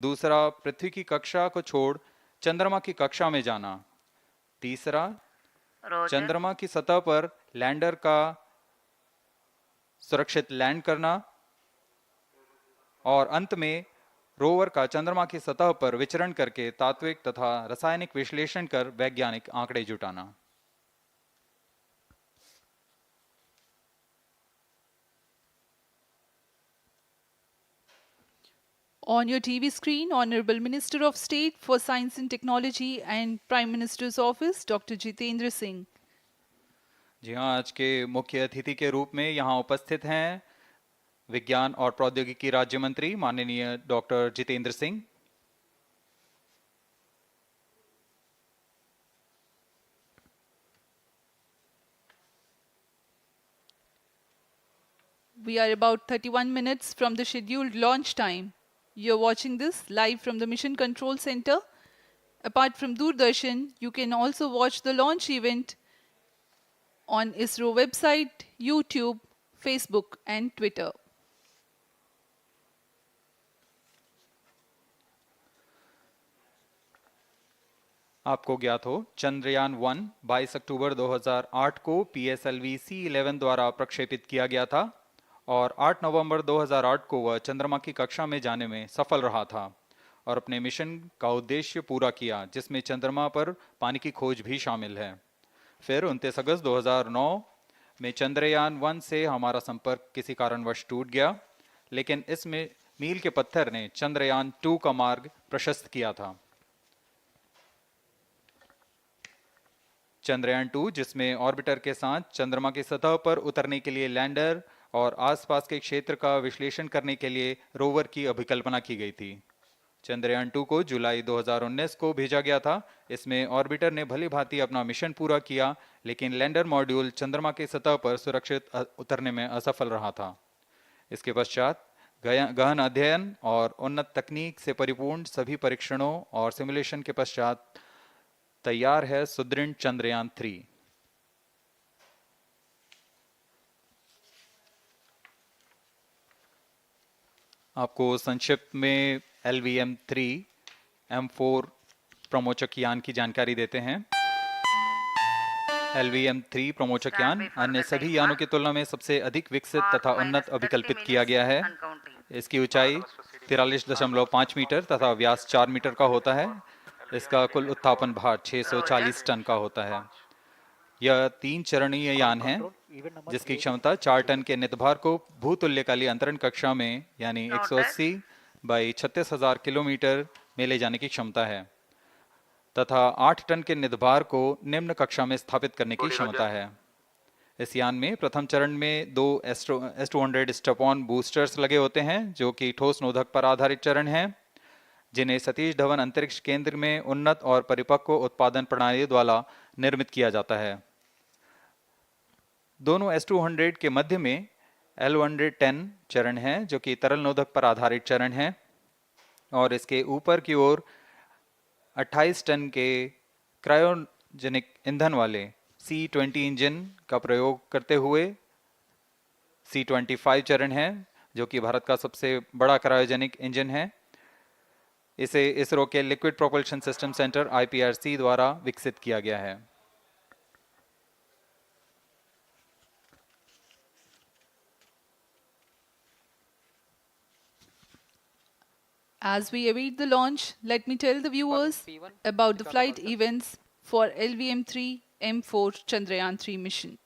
दूसरा, पृथ्वी की कक्षा को छोड़ चंद्रमा की कक्षा में जाना। तीसरा, रोजर। चंद्रमा की सतह पर लैंडर का सुरक्षित लैंड करना। और अंत में रोवर का चंद्रमा की सतह पर विचरण करके तात्विक तथा रासायनिक विश्लेषण कर वैज्ञानिक आंकड़े जुटाना। On your TV screen, Honorable Minister of State for Science and Technology and Prime Minister's Office, Dr. Jitendra Singh. जी हाँ, आज के मुख्य अतिथि के रूप में यहाँ उपस्थित हैं विज्ञान और प्रौद्योगिकी राज्य मंत्री माननीय doctor Jitendra Singh. We are about 31 minutes from the scheduled launch time. You're watching this live from the Mission Control Center. Apart from Doordarshan, you can also watch the launch event on ISRO website, YouTube, Facebook and Twitter. आपको ज्ञात हो, चंद्रयान 1 22 अक्टूबर 2008 को PSLV C11 द्वारा प्रक्षेपित किया गया था और 8 नवंबर 2008 को वह चंद्रमा की कक्षा में जाने में सफल रहा था और अपने मिशन का उद्देश्य पूरा किया, जिसमें चंद्रमा पर पानी की खोज भी शामिल है। फिर 29 अगस्त 2009 में चंद्रयान 1 से हमारा संपर्क किसी कारणवश टूट गया, लेकिन इसमें मील के पत्थर ने चंद्रयान 2 का मार्ग प्रशस्त किया था। चंद्रयान 2, जिसमें ऑर्बिटर के साथ चंद्रमा की सतह पर उतरने के लिए लैंडर और आसपास के क्षेत्र का विश्लेषण करने के लिए रोवर की अभिकल्पना की गई थी। चंद्रयान 2 को जुलाई 2019 को भेजा गया था। इसमें ऑर्बिटर ने भली भांति अपना मिशन पूरा किया, लेकिन लैंडर मॉड्यूल चंद्रमा की सतह पर सुरक्षित उतरने में असफल रहा था। इसके पश्चात गहन अध्ययन और उन्नत तकनीक से परिपूर्ण सभी परीक्षणों और सिमुलेशन के पश्चात तैयार है सुदृढ़ चंद्रयान 3। आपको संक्षिप्त में LVM-3 M4 प्रमोचक यान की जानकारी देते हैं। LVM-3 प्रमोचक यान अन्य सभी यानों की तुलना में सबसे अधिक विकसित तथा उन्नत अभिकल्पित किया गया है। इसकी ऊंचाई 43.5 मीटर तथा व्यास 4 मीटर का होता है। इसका कुल उत्थापन भार 640 टन का होता है। यह 3 चरणीय यान है, जिसकी क्षमता 4 टन के नितभार को भूतुल्यकाली अंतरण कक्षा में यानी 180 बाई 36,000 किलोमीटर में ले जाने की क्षमता है तथा 8 टन के नितभार को निम्न कक्षा में स्थापित करने की क्षमता है। इस यान में प्रथम चरण में 2 S200 स्टेप-ऑन बूस्टर्स लगे होते हैं, जो कि ठोस नोदक पर आधारित चरण हैं, जिन्हें सतीश धवन अंतरिक्ष केंद्र में उन्नत और परिपक्व उत्पादन प्रणाली द्वारा निर्मित किया जाता है। दोनों S200 के मध्य में L110 चरण है, जो कि तरल नोदक पर आधारित चरण है, और इसके ऊपर की ओर 28 टन के क्रायोजेनिक ईंधन वाले C20 इंजन का प्रयोग करते हुए C25 चरण है, जो कि भारत का सबसे बड़ा क्रायोजेनिक इंजन है। इसे इसरो के liquid propulsion system centre IPRC द्वारा विकसित किया गया है। As we await the launch, let me tell the viewers about the flight events for LVM-3 M4 Chandrayaan 3 mission.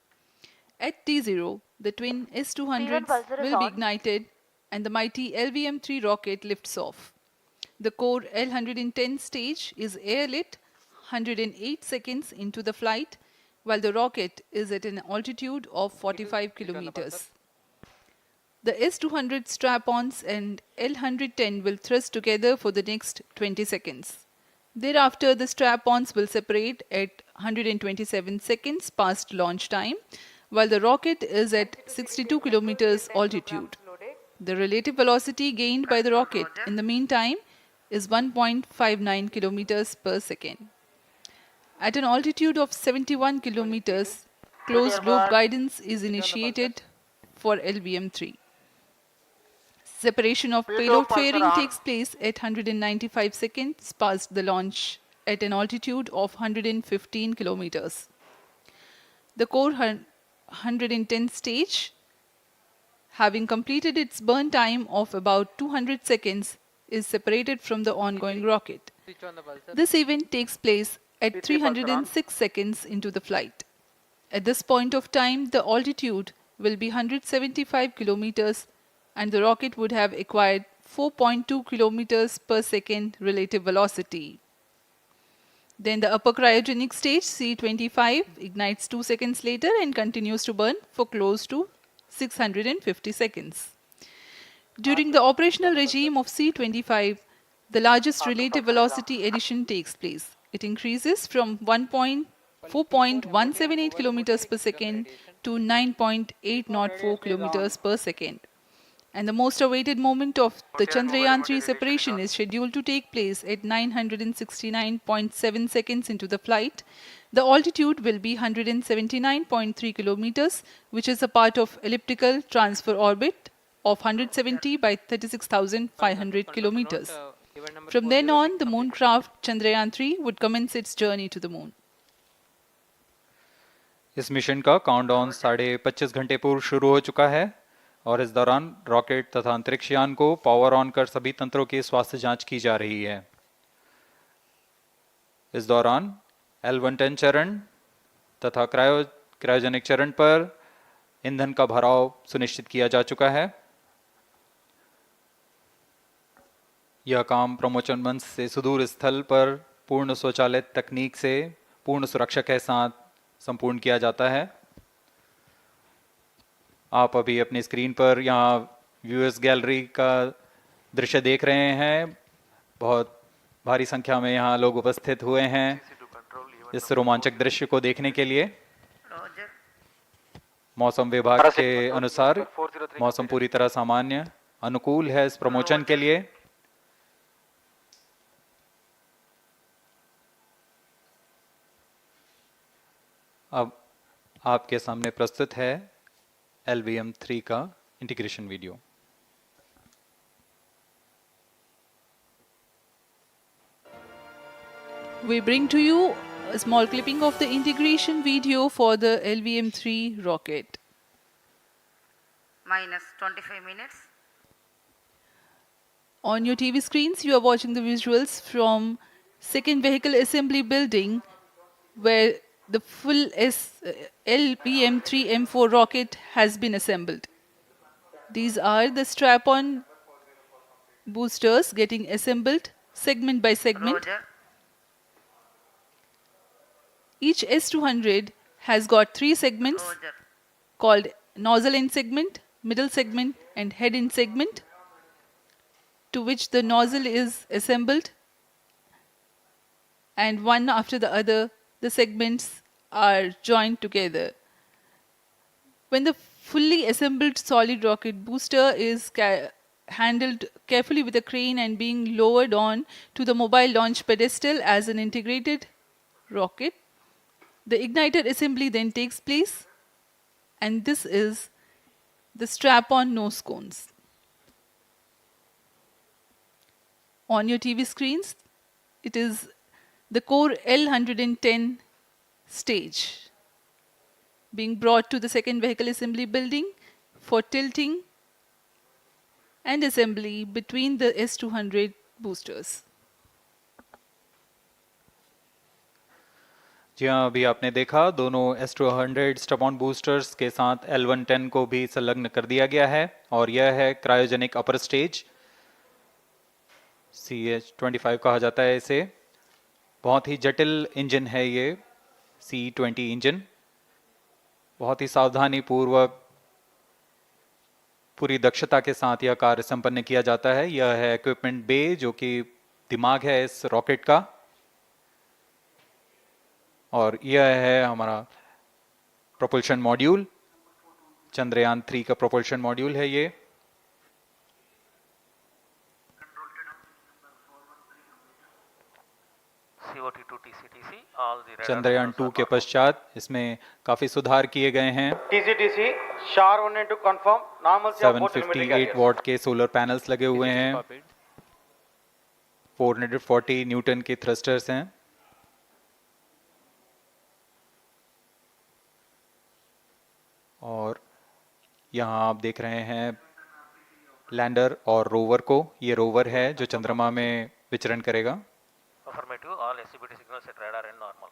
At T0, the twin S200s will be ignited and the mighty LVM-3 rocket lifts off. The core L110 stage is airlit 108 seconds into the flight, while the rocket is at an altitude of 45 kilometers. The S200 strap-ons and L110 will thrust together for the next 20 seconds. Thereafter, the strap-ons will separate at 127 seconds past launch time, while the rocket is at 62 kilometers altitude. The relative velocity gained by the rocket in the meantime is 1.59 kilometers per second. At an altitude of 71 kilometers, closed loop guidance is initiated for LVM-3. Separation of P2 payload pulsar fairing on. takes place at 195 seconds past the launch at an altitude of 115 kilometers. The core 110 stage, having completed its burn time of about 200 seconds, is separated from the ongoing rocket. Switch on the pulsar. This event takes place at P3 pulsar on. 306 seconds into the flight. At this point of time, the altitude will be 175 kilometers and the rocket would have acquired 4.2 kilometers per second relative velocity. Then the upper cryogenic stage, C25, ignites 2 seconds later and continues to burn for close to 650 seconds. During the operational regime of C25, the largest relative velocity addition takes place. It increases from 4.178 kilometers per second to 9.804 kilometers per second. And the most awaited moment of the Chandrayaan-3 separation is scheduled to take place at 969.7 seconds into the flight. The altitude will be 179.3 kilometers, which is a part of elliptical transfer orbit of 170 by 36,500 kilometers. From then on, the mooncraft Chandrayaan-3 would commence its journey to the moon. इस mission का countdown 25.5 घंटे पूर्व शुरू हो चुका है और इस दौरान रॉकेट तथा अंतरिक्ष यान को पावर ऑन कर सभी तंत्रों की स्वास्थ्य जांच की जा रही है। इस दौरान L110 चरण तथा क्रायोजेनिक चरण पर ईंधन का भराव सुनिश्चित किया जा चुका है। यह काम प्रमोशन मंच से सुदूर स्थल पर पूर्ण स्वचालित तकनीक से पूर्ण सुरक्षा के साथ संपूर्ण किया जाता है। आप अभी अपनी स्क्रीन पर यहाँ व्यूअर्स गैलरी का दृश्य देख रहे हैं। बहुत भारी संख्या में यहाँ लोग उपस्थित हुए हैं इस रोमांचक दृश्य को देखने के लिए। मौसम विभाग के अनुसार मौसम पूरी तरह सामान्य अनुकूल है इस प्रमोशन के लिए। अब आपके सामने प्रस्तुत है LVM-3 का integration video. We bring to you a small clipping of the integration video for the LVM-3 rocket. Minus 25 minutes. On your TV screens, you are watching the visuals from second vehicle assembly building where the full LVM-3 M4 rocket has been assembled. These are the strap-on boosters getting assembled segment by segment. Roger. Each S200 has got 3 segments Roger. called nozzle end segment, middle segment and head end segment, to which the nozzle is assembled, and one after the other the segments are joined together. When the fully assembled solid rocket booster is handled carefully with a crane and being lowered on to the mobile launch pedestal as an integrated rocket, the igniter assembly then takes place, and this is the strap-on nose cones. On your TV screens, it is the core L110 stage being brought to the second vehicle assembly building for tilting and assembly between the S200 boosters. जी हाँ, अभी आपने देखा दोनों S200 स्टप-ऑन boosters के साथ L110 को भी संलग्न कर दिया गया है और यह है क्रायोजेनिक अपर स्टेज, CH-25 कहा जाता है इसे। बहुत ही जटिल इंजन है ये C-20 इंजन। बहुत ही सावधानी पूर्वक पूरी दक्षता के साथ यह कार्य संपन्न किया जाता है। यह है इक्विपमेंट बे जो कि दिमाग है इस रॉकेट का, और यह है हमारा प्रोपल्शन मॉड्यूल, चंद्रयान 3 का प्रोपल्शन मॉड्यूल है ये। COT to TCTC, all the radar Chandrayaan signals 2 are के normal. पश्चात इसमें काफ़ी सुधार किए गए हैं। TCTC, SHAR 1 to confirm normalcy of both telemetry 758 carriers. What के सोलर पैनल्स लगे हुए हैं, 440 न्यूटन के थ्रस्टर्स हैं। और यहाँ आप देख रहे हैं लैंडर और रोवर को। ये रोवर है जो चंद्रमा में विचरण करेगा। Affirmative, all SCBT signals at radar and normal.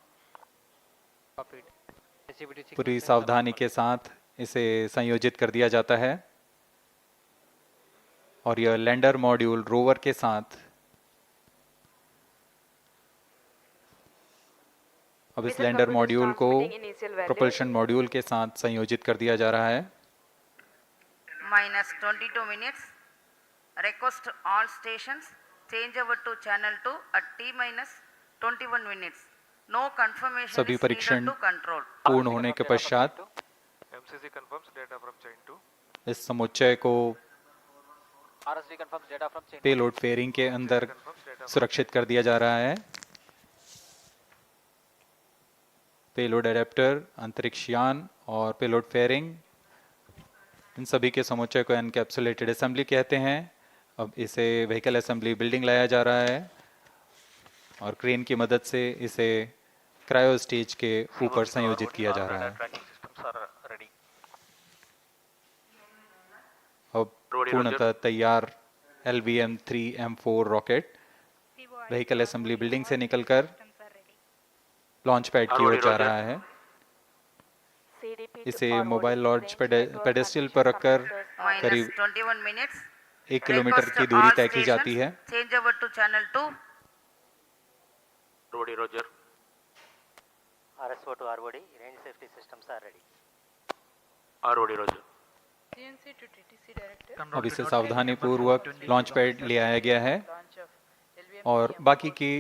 पूरी सावधानी के साथ इसे संयोजित कर दिया जाता है और यह लैंडर मॉड्यूल रोवर के साथ अब इस लैंडर मॉड्यूल को प्रोपल्शन मॉड्यूल के साथ संयोजित कर दिया जा रहा है। minus 22 minutes. Request all stations change over to channel 2 at T minus 21 minutes. No confirmation सभी is परीक्षण needed to control. पूर्ण होने के पश्चात MCC confirms data from chain 2. इस समुच्चय को RSD confirms data from chain. Payload fairing के अंदर सुरक्षित कर दिया जा रहा है। पेलोड एडेप्टर, अंतरिक्ष यान और पेलोड फेयरिंग, इन सभी के समुच्चय को एनकैप्सुलेटेड असेंबली कहते हैं। अब इसे व्हीकल असेंबली बिल्डिंग लाया जा रहा है और क्रेन की मदद से इसे क्रायो स्टेज के ऊपर संयोजित किया जा रहा है। Tracking systems are ready. अब पूर्णतः तैयार LVM-3 M4 rocket vehicle assembly building से निकलकर लॉन्च पैड की ओर जा रहा है। इसे मोबाइल लॉन्च पेडेस्ट्रियल पर रखकर Minus करीब 21 minutes. 1 किलोमीटर Request की दूरी all तय की जाती stations है। change over to channel 2. Roger, Roger. RSO to ROD, range safety systems are ready. ROD, Roger. CNC to TTC director. अब इसे सावधानी पूर्वक लॉन्च पैड ले आया गया है और बाकी की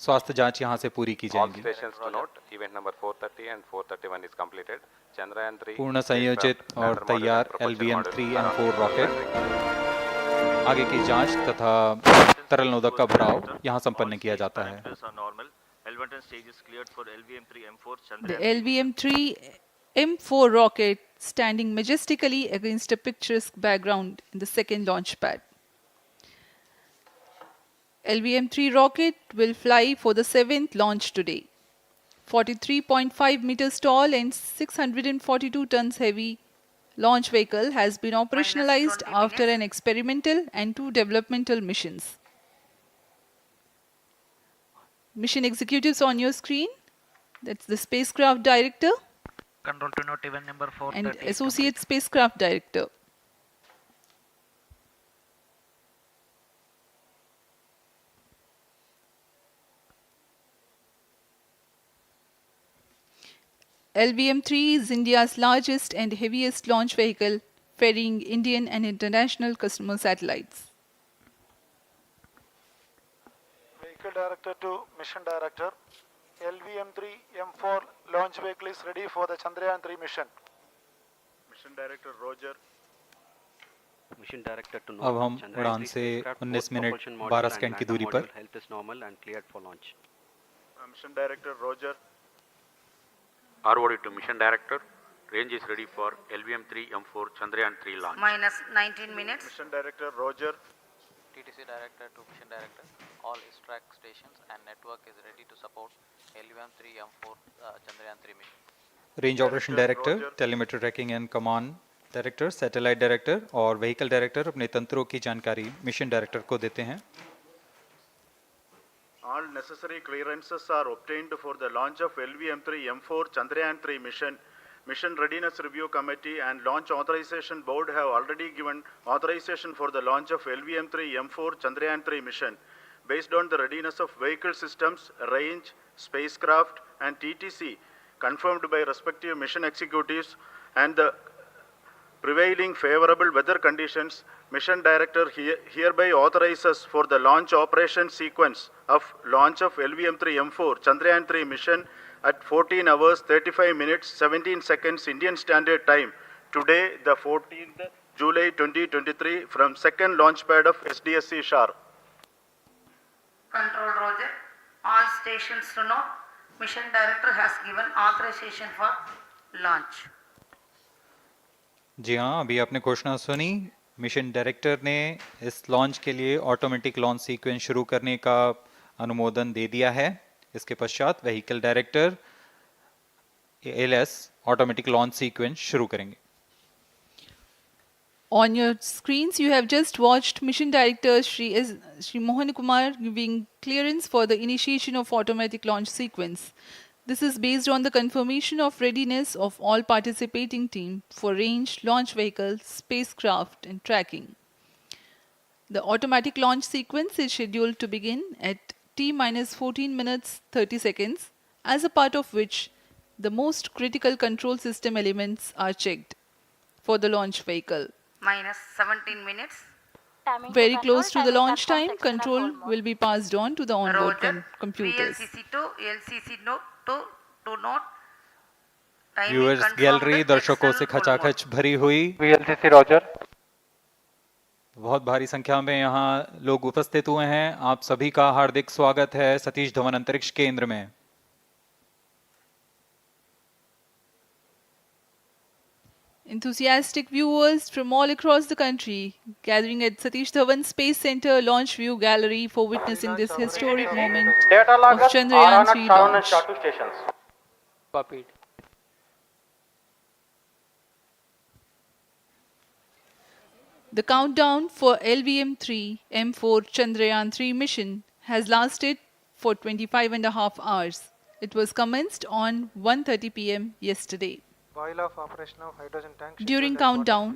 स्वास्थ्य जांच यहां से पूरी की All जाएंगी। stations to note, event number 430 and 431 is completed. Chandrayaan 3 पूर्ण संयोजित और तैयार LVM-3 M4 रॉकेट आगे की जांच तथा तरल नोदक का भराव यहां संपन्न किया जाता है। Parameters are normal. L1 stage is cleared for LVM-3 M4 The Chandrayaan. LVM-3 M4 rocket standing majestically against a picturesque background in the second launch pad. LVM-3 rocket will fly for the 7th launch today. 43.5 meters tall and 642 tons heavy launch vehicle has been operationalized 20 after an experimental and 2 developmental missions. Mission executives on your screen. That's the spacecraft director Control to note, event number 430 and is associate spacecraft director. LVM-3 is India's largest and heaviest launch vehicle, ferrying Indian and international customer satellites. Vehicle Director to Mission Director. LVM-3 M4 launch vehicle is ready for the Chandrayaan 3 mission. Mission Director Roger. Mission Director to अब हम उड़ान से 19 minute 12 second की दूरी पर health is normal and cleared for launch. Mission Director Roger. ROD to mission director. Range is ready for LVM-3 M4 Chandrayaan 3 launch. Minus 19 minutes. Mission Director Roger. TTC Director to Mission Director, all track stations and network is ready to support LVM-3 M4 Chandrayaan 3 mission. Range operation director, telemetry tracking and command director, satellite director और vehicle director अपने तंत्रों की जानकारी mission director को देते हैं। All necessary clearances are obtained for the launch of LVM-3 M4 Chandrayaan 3 mission. Mission Readiness Review Committee and Launch Authorization Board have already given authorization for the launch of LVM-3 M4 Chandrayaan 3 mission. Based on the readiness of vehicle systems, range, spacecraft and TTC confirmed by respective mission executives and the prevailing favorable weather conditions, Mission Director hereby authorizes for the launch operation sequence of launch of LVM-3 M4 Chandrayaan 3 mission at 14 hours 35 minutes 17 seconds Indian Standard Time today, the 14th July 2023 from second launch pad of SDSC SHAR. Control Roger. All stations to know. Mission Director has given authorization for launch. जी हाँ, अभी आपने घोषणा सुनी। Mission director ने इस launch के लिए automatic launch sequence शुरू करने का अनुमोदन दे दिया है। इसके पश्चात vehicle director LS automatic launch sequence शुरू करेंगे। On your screens, you have just watched Mission Director Shri Mohan Kumar giving clearance for the initiation of automatic launch sequence. This is based on the confirmation of readiness of all participating team for range, launch vehicle, spacecraft and tracking. The automatic launch sequence is scheduled to begin at T-14 minutes 30 seconds, as a part of which the most critical control system elements are checked for the launch vehicle. Minus 17 minutes. Very close to the launch time, control will be passed on to the onboard Roger. computers. VLCC to LCC to note. Timing viewers confirmed gallery with दर्शकों से external full खचाखच भरी हुई। VLCC Roger. बहुत भारी संख्या में यहाँ लोग उपस्थित हुए हैं। आप सभी का हार्दिक स्वागत है सतीश धवन अंतरिक्ष केंद्र में। Enthusiastic viewers from all across the country gathering at Satish Dhawan Space Center Launch View Gallery for witnessing this historic moment Data of logger Chandrayaan 3 Sharon and launch. Shatu stations. Copied. The countdown for LVM-3 M4 Chandrayaan 3 mission has lasted for 25.5 hours. It was commenced on 1:30 p.m. yesterday. While of operation of hydrogen tank. During countdown,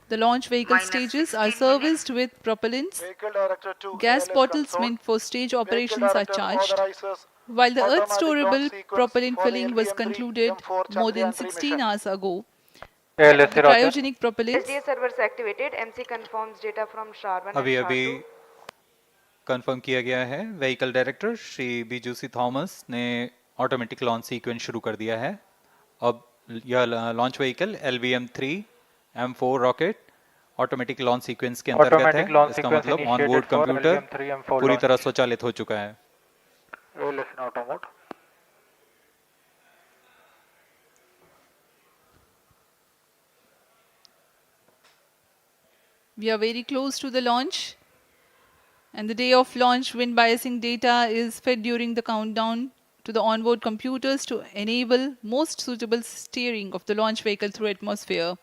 the launch vehicle Minus stages 16 are serviced with propellants. Vehicle director to Gas ALS bottles control. meant for stage Vehicle operations are director charged. authorizes While the Earth automatic storable launch sequence propellant for the filling was LVM-3 concluded M4 more than Chandrayaan 3 16 mission. hours ago, ALSC the Roger. cryogenic propellants SDA servers activated. MC confirms data from SHAR-1 अभी and अभी SHAR-2. Confirm किया गया है। Vehicle director Shri बीजूसी Thomas ने automatic launch sequence शुरू कर दिया है। अब यह launch vehicle LVM-3 M4 rocket automatic launch sequence के अंतर्गत है। Automatic launch इसका sequence मतलब initiated onboard for computer LVM-3 M4 पूरी launch. तरह स्वचालित हो चुका है। ALS in auto mode. we are very close to the launch. And the day of launch, wind biasing data is fed during the countdown to the onboard computers to enable most suitable steering of the launch vehicle through atmosphere.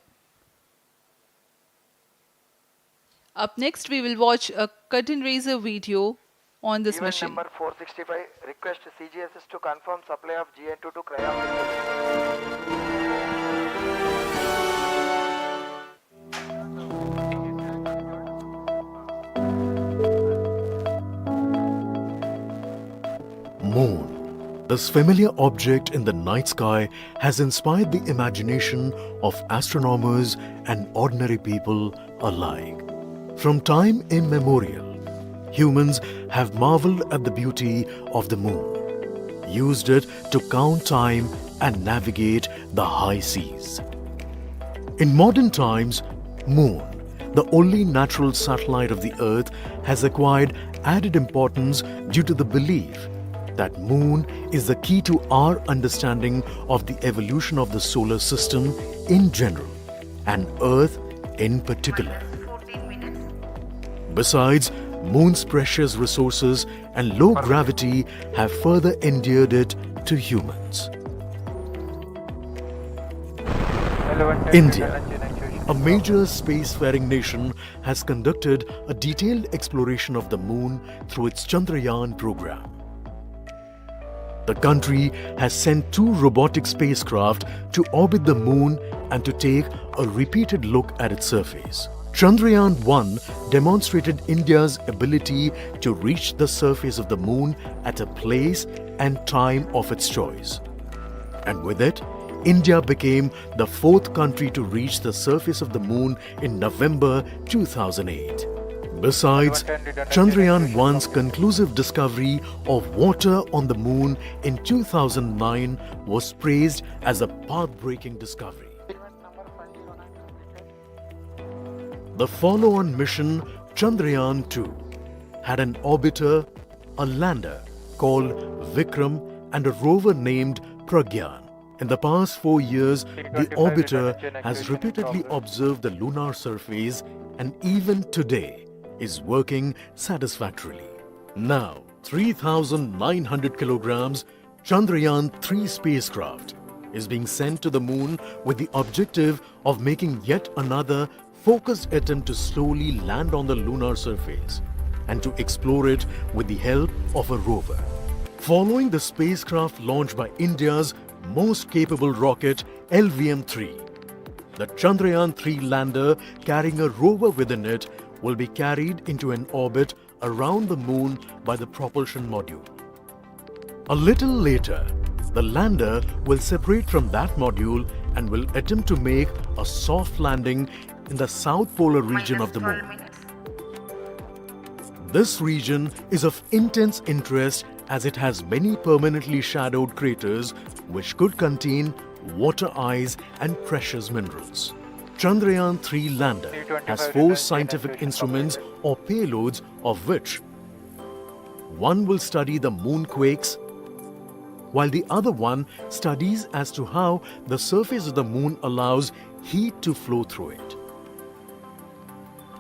Up next, we will watch a curtain raiser video on this Event mission. number 465. Request CGSS to confirm supply of GN2 to cryo. Moon. This familiar object in the night sky has inspired the imagination of astronomers and ordinary people alike. From time immemorial, humans have marveled at the beauty of the moon, used it to count time and navigate the high seas. In modern times, Moon, the only natural satellite of the Earth, has acquired added importance due to the belief that Moon is the key to our understanding of the evolution of the solar system in general and Earth in particular. 14 minutes. Besides, Moon's precious resources and low gravity have further endeared it to humans. India, a major spacefaring nation, has conducted a detailed exploration of the Moon through its Chandrayaan program. The country has sent 2 robotic spacecraft to orbit the Moon and to take a repeated look at its surface. Chandrayaan-1 demonstrated India's ability to reach the surface of the Moon at a place and time of its choice. And with it, India became the 4th country to reach the surface of the Moon in November 2008. Besides, Chandrayaan-1's conclusive discovery of water on the Moon in 2009 was praised as a path-breaking discovery. The follow-on mission, Chandrayaan-2, had an orbiter, a lander, called Vikram and a rover named Pragyan. In the past 4 years, the orbiter has repeatedly observed the lunar surface and even today is working satisfactorily. Now, 3,900 kilograms Chandrayaan-3 spacecraft is being sent to the moon with the objective of making yet another focused attempt to slowly land on the lunar surface and to explore it with the help of a rover. Following the spacecraft launched by India's most capable rocket LVM-3, the Chandrayaan-3 lander carrying a rover within it will be carried into an orbit around the moon by the propulsion module. A little later, the lander will separate from that module and will attempt to make a soft landing in the south polar region of the moon. This region is of intense interest as it has many permanently shadowed craters which could contain water ice and precious minerals. Chandrayaan-3 lander has 4 scientific instruments or payloads, of which one will study the moonquakes, while the other one studies as to how the surface of the moon allows heat to flow through it.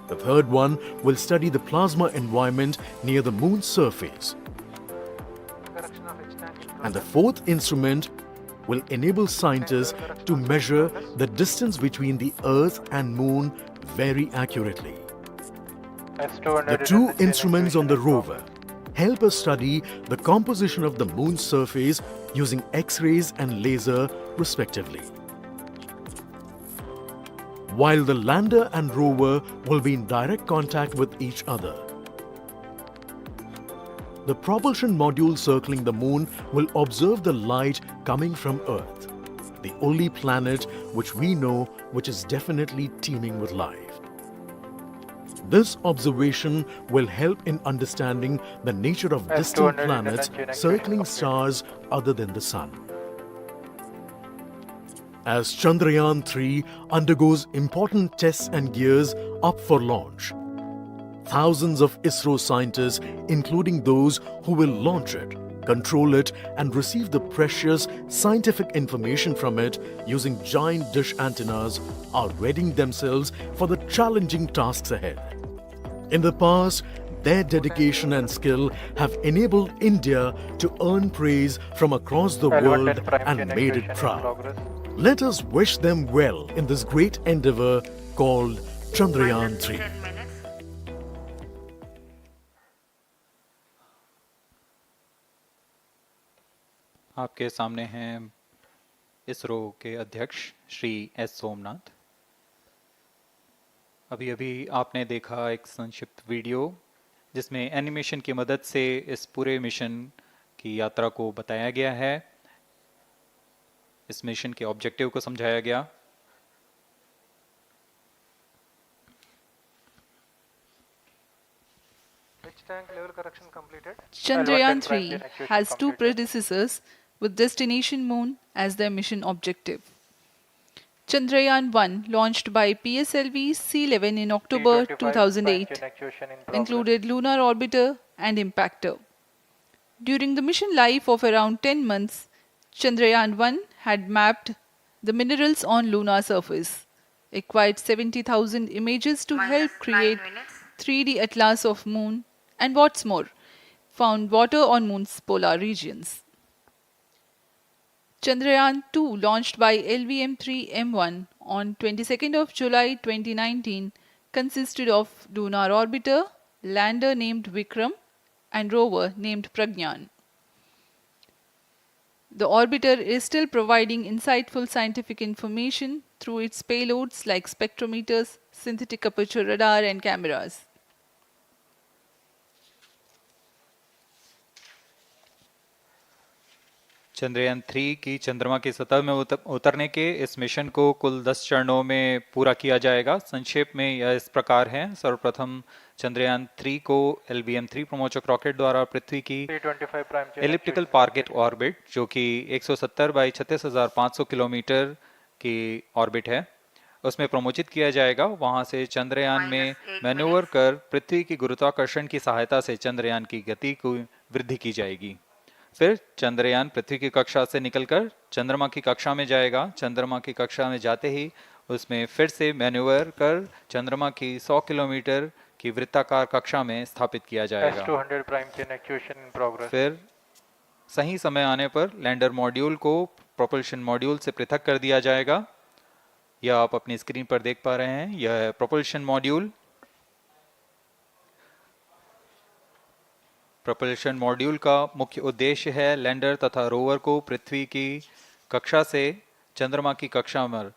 The third one will study the plasma environment near the moon's surface. And the fourth instrument will enable scientists to measure the distance between the Earth and Moon very accurately. The 2 instruments on the rover help us study the composition of the Moon's surface using X-rays and laser respectively. While the lander and rover will be in direct contact with each other, the propulsion module circling the moon will observe the light coming from Earth, the only planet which we know which is definitely teeming with life. This observation will help in understanding the nature of distant planets circling stars other than the Sun. As Chandrayaan-3 undergoes important tests and gears up for launch, thousands of Isro scientists, including those who will launch it, control it and receive the precious scientific information from it using giant dish antennas, are readying themselves for the challenging tasks ahead. In the past, their dedication and skill have enabled India to earn praise from across the world and made it proud. Let us wish them well in this great endeavor called Chandrayaan-3. आपके सामने हैं इसरो के अध्यक्ष Shri S Somnath. अभी अभी आपने देखा एक संक्षिप्त वीडियो जिसमें एनिमेशन की मदद से इस पूरे मिशन की यात्रा को बताया गया है, इस मिशन के ऑब्जेक्टिव को समझाया गया। Chandrayaan-3 has 2 predecessors with destination moon as their mission objective. Chandrayaan-1, launched by PSLV C-11 in October 2008, included lunar orbiter and impactor. During the mission life of around 10 months, Chandrayaan-1 had mapped the minerals on lunar surface, acquired 70,000 images to help create 3D atlas of moon, and what's more, found water on moon's polar regions. Chandrayaan-2, launched by LVM-3 on 22nd of July 2019, consisted of lunar orbiter, lander named Vikram, and rover named Pragyan. The orbiter is still providing insightful scientific information through its payloads like spectrometers, synthetic aperture radar, and cameras. Chandrayaan-3 की चंद्रमा की सतह में उतरने के इस mission को कुल 10 चरणों में पूरा किया जाएगा। संक्षेप में यह इस प्रकार है। सर्वप्रथम चंद्रयान-3 को LVM-3 प्रमोचक रॉकेट द्वारा पृथ्वी की एलिप्टिकल टारगेट ऑर्बिट, जो कि 170 बाई 36,500 किलोमीटर की ऑर्बिट है, उसमें प्रमोचित किया जाएगा। वहां से चंद्रयान में मैन्यूवर कर पृथ्वी की गुरुत्वाकर्षण की सहायता से चंद्रयान की गति को वृद्धि की जाएगी। फिर चंद्रयान पृथ्वी की कक्षा से निकलकर चंद्रमा की कक्षा में जाएगा। चंद्रमा की कक्षा में जाते ही उसमें फिर से मैन्यूवर कर चंद्रमा की 100 किलोमीटर की वृत्ताकार कक्षा में स्थापित किया जाएगा। S200 prime chain actuation in progress. फिर सही समय आने पर लैंडर मॉड्यूल को प्रोपल्शन मॉड्यूल से पृथक कर दिया जाएगा। यह आप अपनी स्क्रीन पर देख पा रहे हैं, यह है प्रोपल्शन मॉड्यूल। प्रोपल्शन मॉड्यूल का मुख्य उद्देश्य है लैंडर तथा रोवर को पृथ्वी की कक्षा से चंद्रमा की कक्षा में,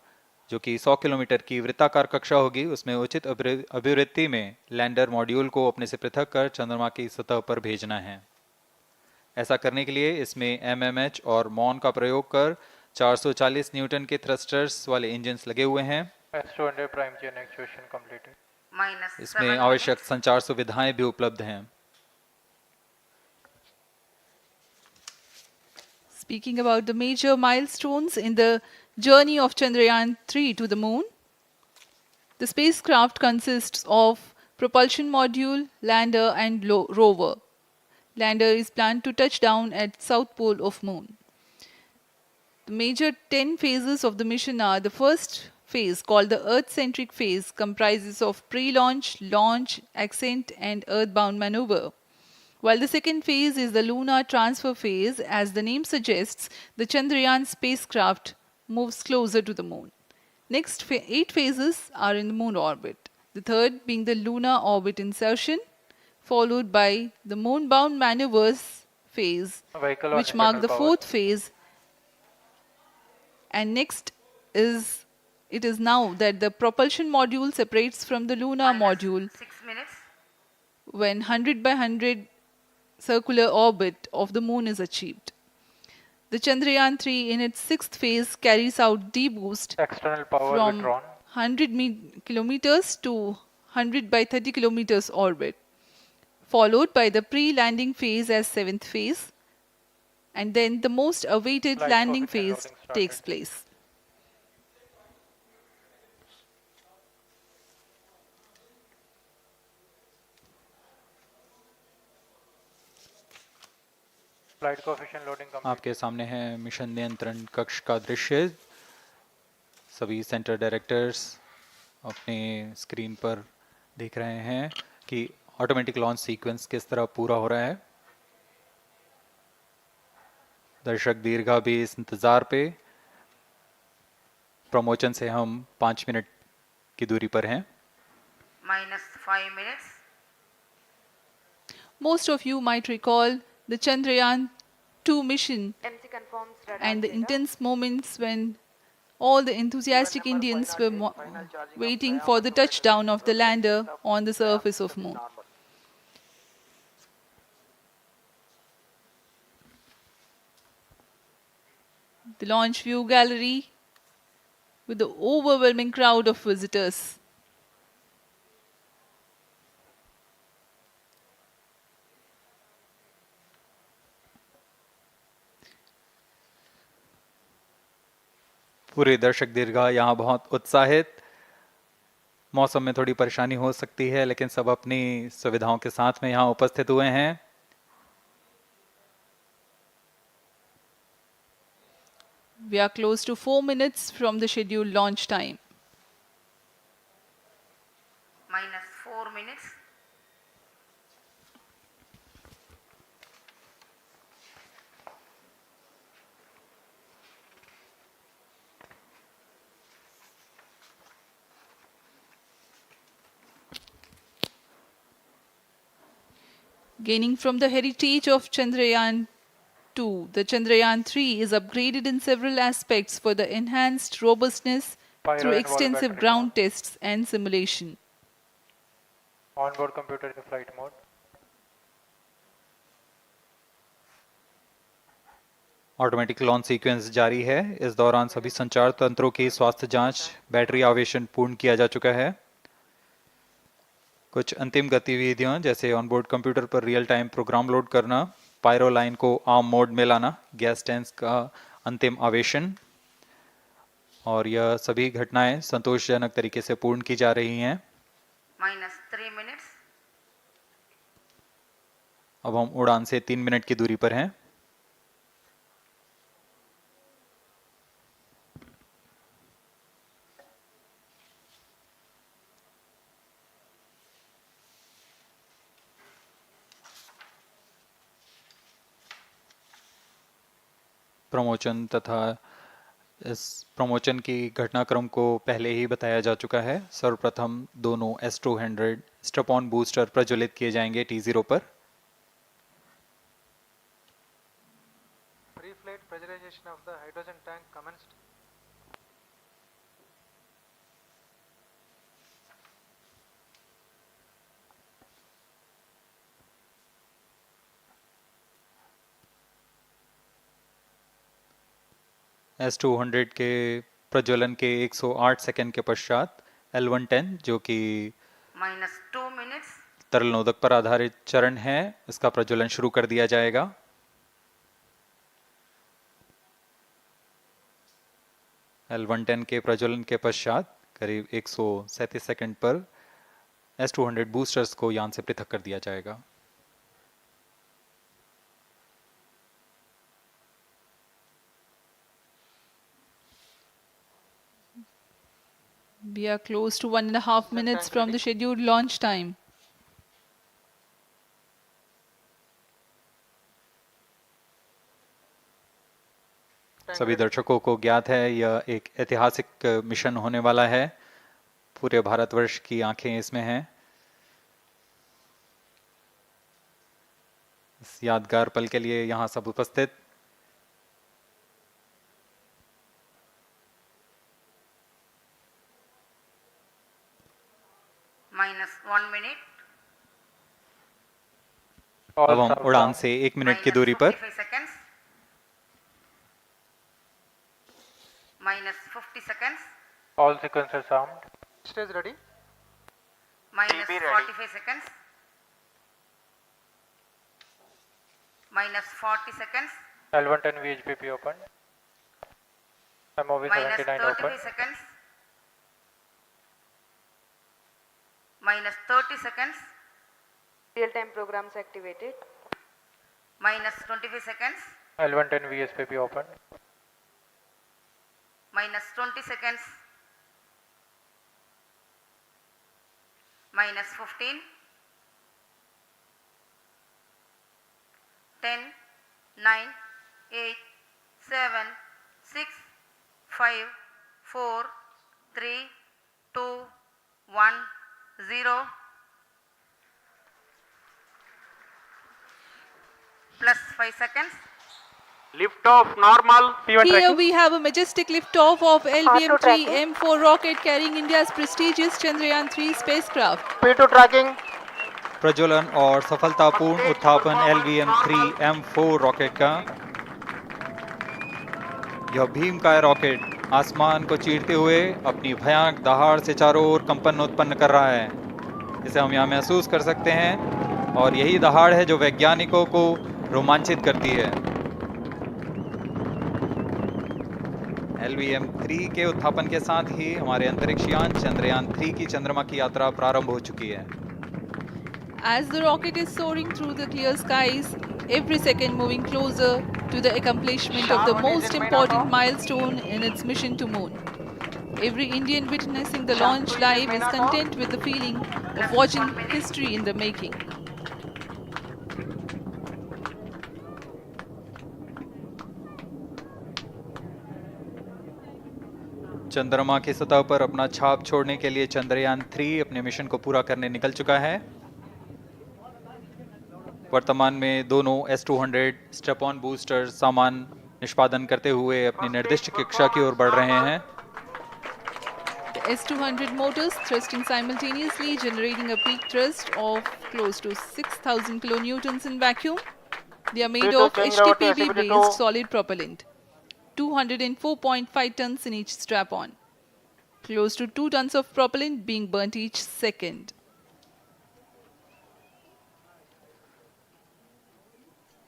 जो कि 100 किलोमीटर की वृत्ताकार कक्षा होगी, उसमें उचित अभिवृत्ति में लैंडर मॉड्यूल को अपने से पृथक कर चंद्रमा की सतह पर भेजना है। ऐसा करने के लिए इसमें एमएमएच और मॉन का प्रयोग कर 440 न्यूटन के थ्रस्टर्स वाले इंजन्स लगे हुए हैं। S200 prime chain actuation completed. इसमें आवश्यक संचार सुविधाएं भी उपलब्ध हैं। Speaking about the major milestones in the journey of Chandrayaan-3 to the moon, the spacecraft consists of propulsion module, lander and rover. Lander is planned to touch down at south pole of moon. The major 10 phases of the mission are: the first phase, called the Earth-centric phase, comprises of pre-launch, launch, ascent and earthbound maneuver. While the second phase is the lunar transfer phase, as the name suggests, the Chandrayaan spacecraft moves closer to the moon. Next 8 phases are in the moon orbit. The third being the lunar orbit insertion, followed by the moon-bound maneuvers phase, which mark the fourth phase. And next is, it is now that the propulsion module separates from the lunar module 6 minutes. when 100 by 100 circular orbit of the moon is achieved. The Chandrayaan-3 in its sixth phase carries out D-boost External power from withdrawn. 100 kilometers to 100 by 30 kilometers orbit, followed by the pre-landing phase as seventh phase, and then the most awaited Flight landing coefficient phase loading started. takes place. Flight coefficient loading complete. आपके सामने है mission नियंत्रण कक्ष का दृश्य। सभी centre directors अपने screen पर देख रहे हैं कि ऑटोमेटिक लॉन्च सीक्वेंस किस तरह पूरा हो रहा है। दर्शक दीर्घा भी इस इंतजार पे। प्रमोशन से हम 5 मिनट की दूरी पर हैं। -5 minutes. Most of you might recall the Chandrayaan-2 mission MC confirms radar and the data. intense moments when all the enthusiastic Indians were waiting for the touchdown of the lander on the surface of moon. The launch view gallery with the overwhelming crowd of visitors. पूरे दर्शक दीर्घा यहाँ बहुत उत्साहित। मौसम में थोड़ी परेशानी हो सकती है, लेकिन सब अपनी सुविधाओं के साथ में यहाँ उपस्थित हुए हैं। We are close to 4 minutes from the scheduled launch time. -4 minutes. Gaining from the heritage of Chandrayaan-2, the Chandrayaan-3 is upgraded in several aspects for the enhanced robustness Pyro through and wall extensive battery ground mode. tests and simulation. Onboard computer in flight mode. Automatic launch sequence जारी है। इस दौरान सभी संचार तंत्रों की स्वास्थ्य जांच, बैटरी आवेशन पूर्ण किया जा चुका है। कुछ अंतिम गतिविधियां जैसे ऑनबोर्ड कंप्यूटर पर रियल टाइम प्रोग्राम लोड करना, पायरो लाइन को आर्म मोड में लाना, गैस टैंक्स का अंतिम आवेशन और यह सभी घटनाएं संतोषजनक तरीके से पूर्ण की जा रही हैं। -3 minutes. अब हम उड़ान से 3 मिनट की दूरी पर हैं। प्रमोशन तथा इस प्रमोशन की घटनाक्रम को पहले ही बताया जा चुका है। सर्वप्रथम दोनों S200 स्ट्रप-ऑन बूस्टर प्रज्वलित किए जाएंगे T0 पर। Pre-flight pressurization of the hydrogen tank commenced. S200 के प्रज्वलन के 108 सेकंड के पश्चात L110 जो कि -2 minutes. तरल नोदक पर आधारित चरण है, इसका प्रज्वलन शुरू कर दिया जाएगा। L110 के प्रज्वलन के पश्चात करीब 137 सेकंड पर S200 बूस्टर्स को यान से पृथक कर दिया जाएगा। We are close to 1.5 minutes from the scheduled launch time. सभी दर्शकों को ज्ञात है यह एक ऐतिहासिक मिशन होने वाला है। पूरे भारतवर्ष की आंखें इसमें हैं। इस यादगार पल के लिए यहाँ सब उपस्थित -1 minute. अब हम उड़ान से 1 मिनट की दूरी पर -45 seconds. -50 seconds. All sequences armed. Stage ready. -45 seconds. -40 seconds. L110 VHPP opened. MOV 79 -35 open. seconds. -30 seconds. Real-time programs activated. -25 seconds. L110 VSPP opened. -20 seconds. -15. 10, 9, 8, 7, 6, 5, 4, 3, 2, 1, 0. Plus 5 seconds. Lift off normal. Here we have a majestic liftoff of LVM-3 M4 rocket carrying India's prestigious Chandrayaan-3 spacecraft. P2 tracking. प्रज्वलन और सफलतापूर्ण उत्थापन LVM-3 M4 rocket का। यह भीमकाय rocket आसमान को चीरते हुए अपनी भयानक दहाड़ से चारों ओर कंपन उत्पन्न कर रहा है। इसे हम यहाँ महसूस कर सकते हैं और यही दहाड़ है जो वैज्ञानिकों को रोमांचित करती है। LVM-3 के उत्थापन के साथ ही हमारे अंतरिक्ष यान चंद्रयान-3 की चंद्रमा की यात्रा प्रारंभ हो चुकी है। As the rocket is soaring through the clear skies, every second moving closer to the accomplishment of the most important milestone in its mission to moon. Every Indian witnessing the launch live is content with the feeling of watching history in the making. चंद्रमा की सतह पर अपना छाप छोड़ने के लिए चंद्रयान-3 अपने मिशन को पूरा करने निकल चुका है। वर्तमान में दोनों S200 स्ट्रप-ऑन बूस्टर सामान निष्पादन करते हुए अपनी निर्दिष्ट कक्षा की ओर बढ़ रहे हैं। The S200 motors thrusting simultaneously, generating a peak thrust of close to 6,000 kilonewtons in vacuum. They are made of HTPB-based solid propellant, 204.5 tons in each strap-on. Close to 2 tons of propellant being burnt each second.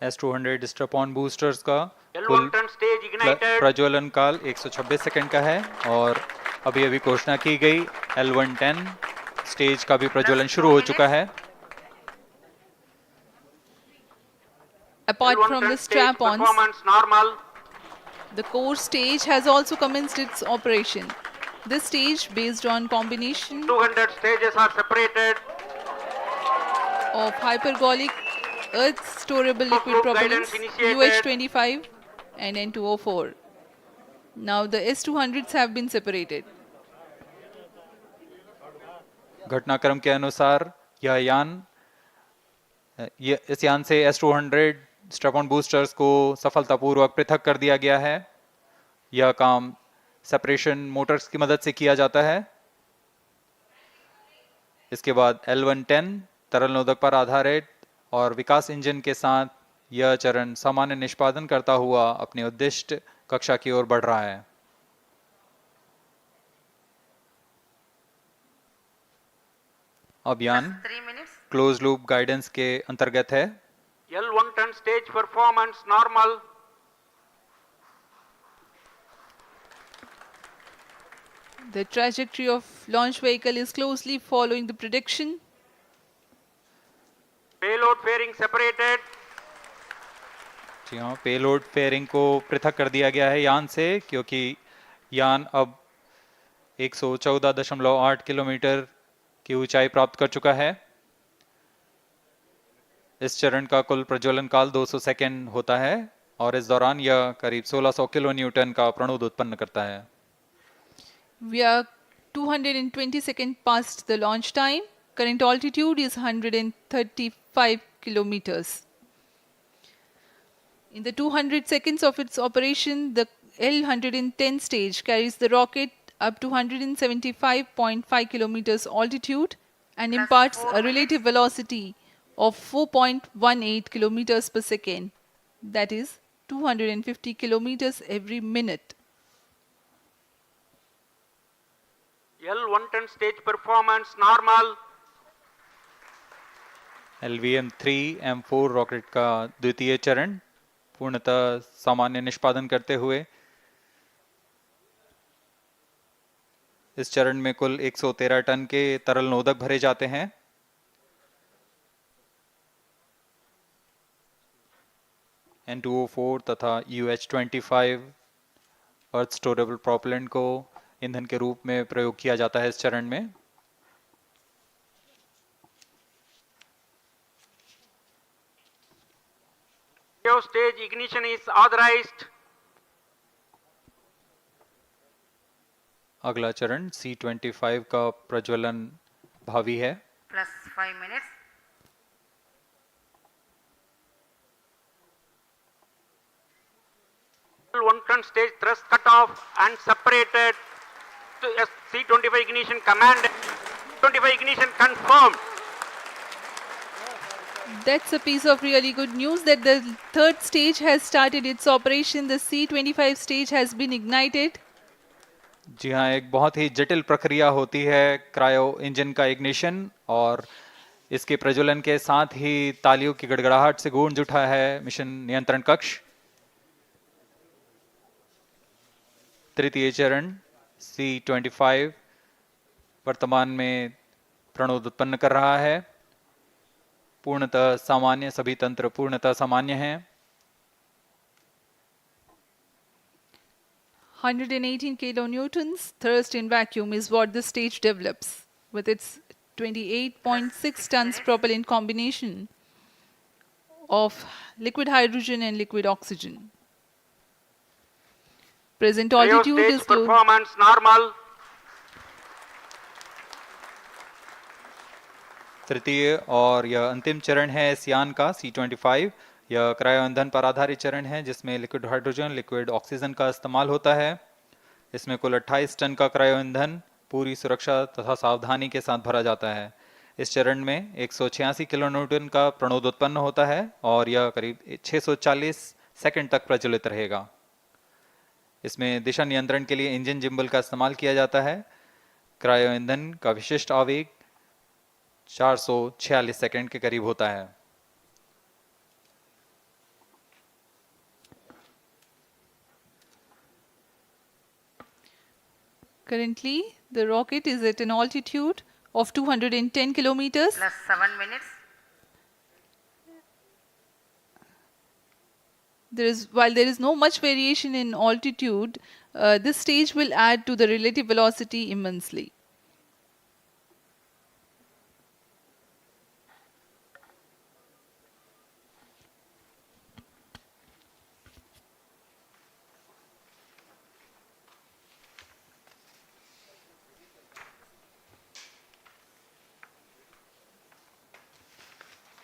S200 स्ट्रप-ऑन boosters का कुल प्रज्वलन काल 126 second का है और अभी अभी घोषणा की गई L110 स्टेज का भी प्रज्वलन शुरू हो चुका है। Apart from the strap-ons, normal. the core stage has also commenced its operation. This stage, based on combination 200 stages are separated. of hypergolic earth storable liquid Group propellants guidance initiated. UH25 and N204. Now the S200s have been separated. घटनाक्रम के अनुसार इस यान से S200 strap-on boosters को सफलतापूर्वक पृथक कर दिया गया है। यह काम सेपरेशन मोटर्स की मदद से किया जाता है। इसके बाद L110 तरल नोदक पर आधारित और विकास इंजन के साथ यह चरण सामान्य निष्पादन करता हुआ अपनी उद्दिष्ट कक्षा की ओर बढ़ रहा है। अब यान क्लोज लूप गाइडेंस के अंतर्गत है। L110 stage performance normal. The trajectory of launch vehicle is closely following the prediction. Payload fairing separated. जी हाँ, पेलोड फेयरिंग को पृथक कर दिया गया है यान से, क्योंकि यान अब 114.8 किलोमीटर की ऊंचाई प्राप्त कर चुका है। इस चरण का कुल प्रज्वलन काल 200 सेकेंड होता है और इस दौरान यह करीब 1600 किलो न्यूटन का प्रणोद उत्पन्न करता है। We are 220 seconds past the launch time. Current altitude is 135 kilometers. In the 200 seconds of its operation, the L110 stage carries the rocket up to 175.5 kilometers altitude and imparts a relative velocity of 4.18 kilometers per second, that is 250 kilometers every minute. L110 stage performance normal. LVM-3 M4 rocket का द्वितीय चरण पूर्णतः सामान्य निष्पादन करते हुए इस चरण में कुल 113 टन के तरल नोदक भरे जाते हैं। N204 तथा UH25 अर्थ स्टोरेबल प्रोपेलेंट को ईंधन के रूप में प्रयोग किया जाता है इस चरण में। Stage ignition is authorized. अगला चरण C25 का प्रज्वलन भावी है। Plus 5 minutes. L110 stage thrust cut off and separated to C25 ignition command. 25 ignition confirmed. That's a piece of really good news that the third stage has started its operation. The C25 stage has been ignited. जी हाँ, एक बहुत ही जटिल प्रक्रिया होती है cryo engine का ignition और इसके प्रज्वलन के साथ ही तालियों की गड़गड़ाहट से गूंज उठा है मिशन नियंत्रण कक्ष। तृतीय चरण C25 वर्तमान में प्रणोद उत्पन्न कर रहा है। पूर्णतः सामान्य, सभी तंत्र पूर्णतः सामान्य हैं। 118 kilonewtons thrust in vacuum is what the stage develops with its 28.6 tons propellant combination of liquid hydrogen and liquid oxygen. Present altitude is performance normal. तृतीय और यह अंतिम चरण है इस यान का C25। यह क्रायो ईंधन पर आधारित चरण है जिसमें लिक्विड हाइड्रोजन, लिक्विड ऑक्सीजन का इस्तेमाल होता है। इसमें कुल 28 टन का क्रायो ईंधन पूरी सुरक्षा तथा सावधानी के साथ भरा जाता है। इस चरण में 186 किलो न्यूटन का प्रणोद उत्पन्न होता है और यह करीब 640 सेकंड तक प्रज्वलित रहेगा। इसमें दिशा नियंत्रण के लिए इंजन जिम्बल का इस्तेमाल किया जाता है। क्रायो ईंधन का विशिष्ट आवेग 446 सेकंड के करीब होता है। Currently, the rocket is at an altitude of 210 kilometers. Plus 7 minutes. While there is no much variation in altitude, this stage will add to the relative velocity immensely.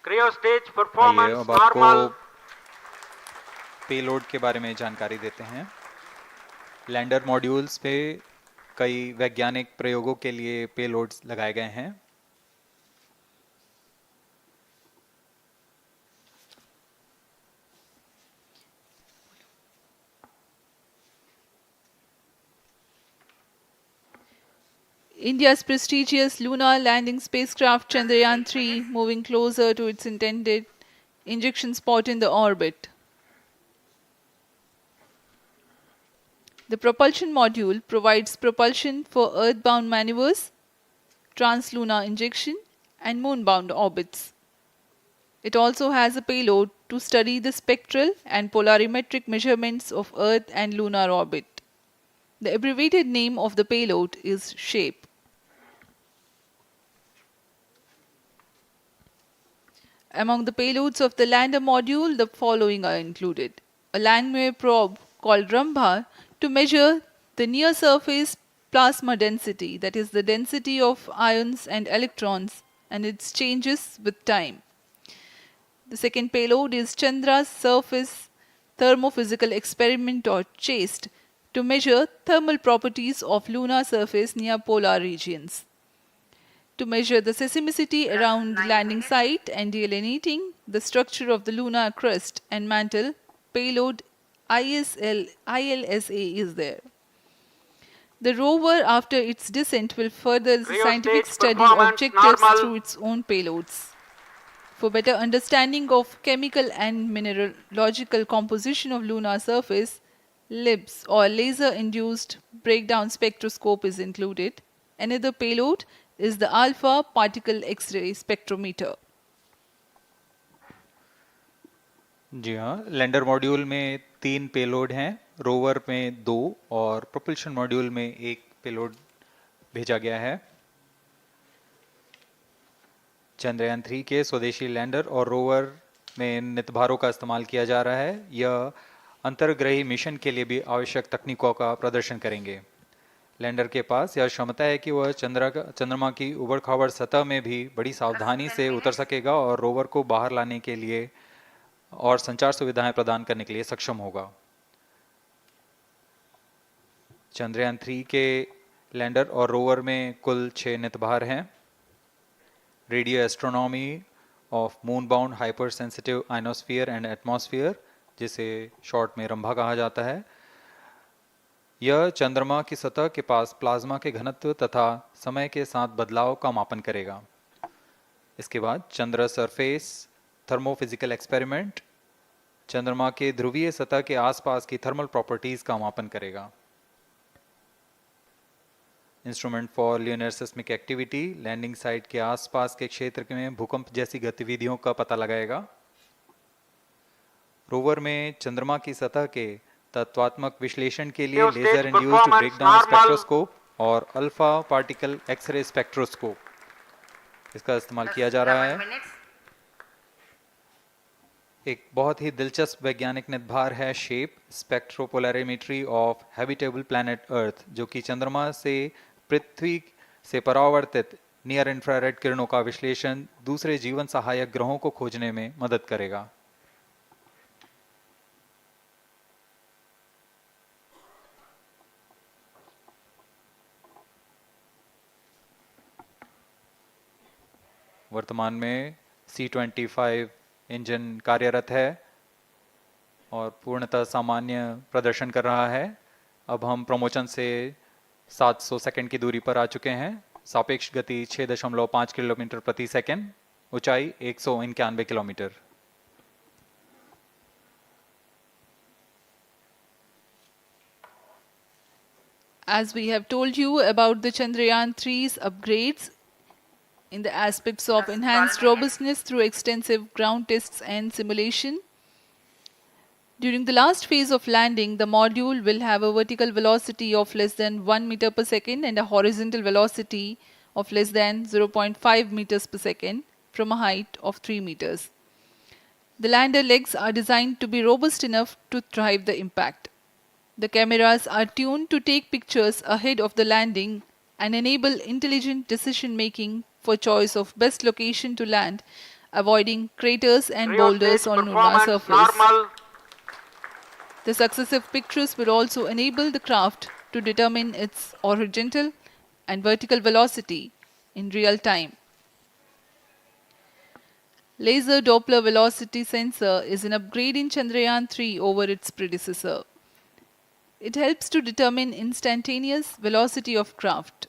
Cryo stage आइए performance अब आपको normal. Payload के बारे में जानकारी देते हैं। Lander modules पे कई वैज्ञानिक प्रयोगों के लिए पेलोड्स लगाए गए हैं। India's prestigious lunar landing spacecraft Chandrayaan-3 moving closer to its intended injection spot in the orbit. The propulsion module provides propulsion for earthbound maneuvers, translunar injection, and moonbound orbits. It also has a payload to study the spectral and polarimetric measurements of Earth and lunar orbit. The abbreviated name of the payload is SHAPE. Among the payloads of the lander module, the following are included. A Langmuir probe called Rambha to measure the near-surface plasma density, that is the density of ions and electrons, and its changes with time. The second payload is Chandra's Surface Thermophysical Experiment or CHASTE to measure thermal properties of lunar surface near polar regions. To measure the seismicity around the landing site and delineating the structure of the lunar crust and mantle, payload ILSA is there. The rover, after its descent, will further the scientific study objectives through its own payloads. For better understanding of chemical and mineralogical composition of lunar surface, LIBS or laser-induced breakdown spectroscope is included. Another payload is the alpha particle X-ray spectrometer. जी हाँ, lander module में 3 payload हैं, rover में 2 और propulsion module में 1 payload भेजा गया है। चंद्रयान 3 के स्वदेशी लैंडर और रोवर में नितभारों का इस्तेमाल किया जा रहा है। यह अंतर्ग्रही मिशन के लिए भी आवश्यक तकनीकों का प्रदर्शन करेंगे। लैंडर के पास यह क्षमता है कि वह चंद्रमा की उबड़-खाबड़ सतह में भी बड़ी सावधानी से उतर सकेगा और रोवर को बाहर लाने के लिए और संचार सुविधाएं प्रदान करने के लिए सक्षम होगा। चंद्रयान 3 के लैंडर और रोवर में कुल 6 नितभार हैं। Radio astronomy of moon bound hyper sensitive ionosphere and atmosphere, जिसे शॉर्ट में रंभा कहा जाता है, यह चंद्रमा की सतह के पास प्लाज्मा के घनत्व तथा समय के साथ बदलाव का मापन करेगा। इसके बाद चंद्र सरफेस थर्मोफिजिकल एक्सपेरिमेंट चंद्रमा के ध्रुवीय सतह के आसपास की थर्मल प्रॉपर्टीज का मापन करेगा। Instrument for lunar seismic activity landing site के आसपास के क्षेत्र में भूकंप जैसी गतिविधियों का पता लगाएगा। रोवर में चंद्रमा की सतह के तत्वात्मक विश्लेषण के लिए लेजर इंड्यूस्ड ब्रेकडाउन स्पेक्ट्रोस्कोप और अल्फा पार्टिकल एक्सरे स्पेक्ट्रोस्कोप इसका इस्तेमाल किया जा रहा है। एक बहुत ही दिलचस्प वैज्ञानिक नितभार है shape स्पेक्ट्रोपोलैरिमेट्री of habitable planet earth, जो कि चंद्रमा से पृथ्वी से परावर्तित नियर इंफ्रारेड किरणों का विश्लेषण दूसरे जीवन सहायक ग्रहों को खोजने में मदद करेगा। वर्तमान में C-25 इंजन कार्यरत है और पूर्णतः सामान्य प्रदर्शन कर रहा है। अब हम प्रमोशन से 700 सेकंड की दूरी पर आ चुके हैं। सापेक्ष गति 6.5 किलोमीटर प्रति सेकंड, ऊंचाई 191 kilometre. As we have told you about the Chandrayaan 3's upgrades in the aspects of enhanced robustness through extensive ground tests and simulation. During the last phase of landing, the module will have a vertical velocity of less than 1 meter per second and a horizontal velocity of less than 0.5 meters per second from a height of 3 meters. The lander legs are designed to be robust enough to thrive the impact. The cameras are tuned to take pictures ahead of the landing and enable intelligent decision making for choice of best location to land, avoiding craters and boulders on lunar surface. Normal. The successive pictures will also enable the craft to determine its horizontal and vertical velocity in real time. Laser Doppler velocity sensor is an upgrade in Chandrayaan 3 over its predecessor. It helps to determine instantaneous velocity of craft.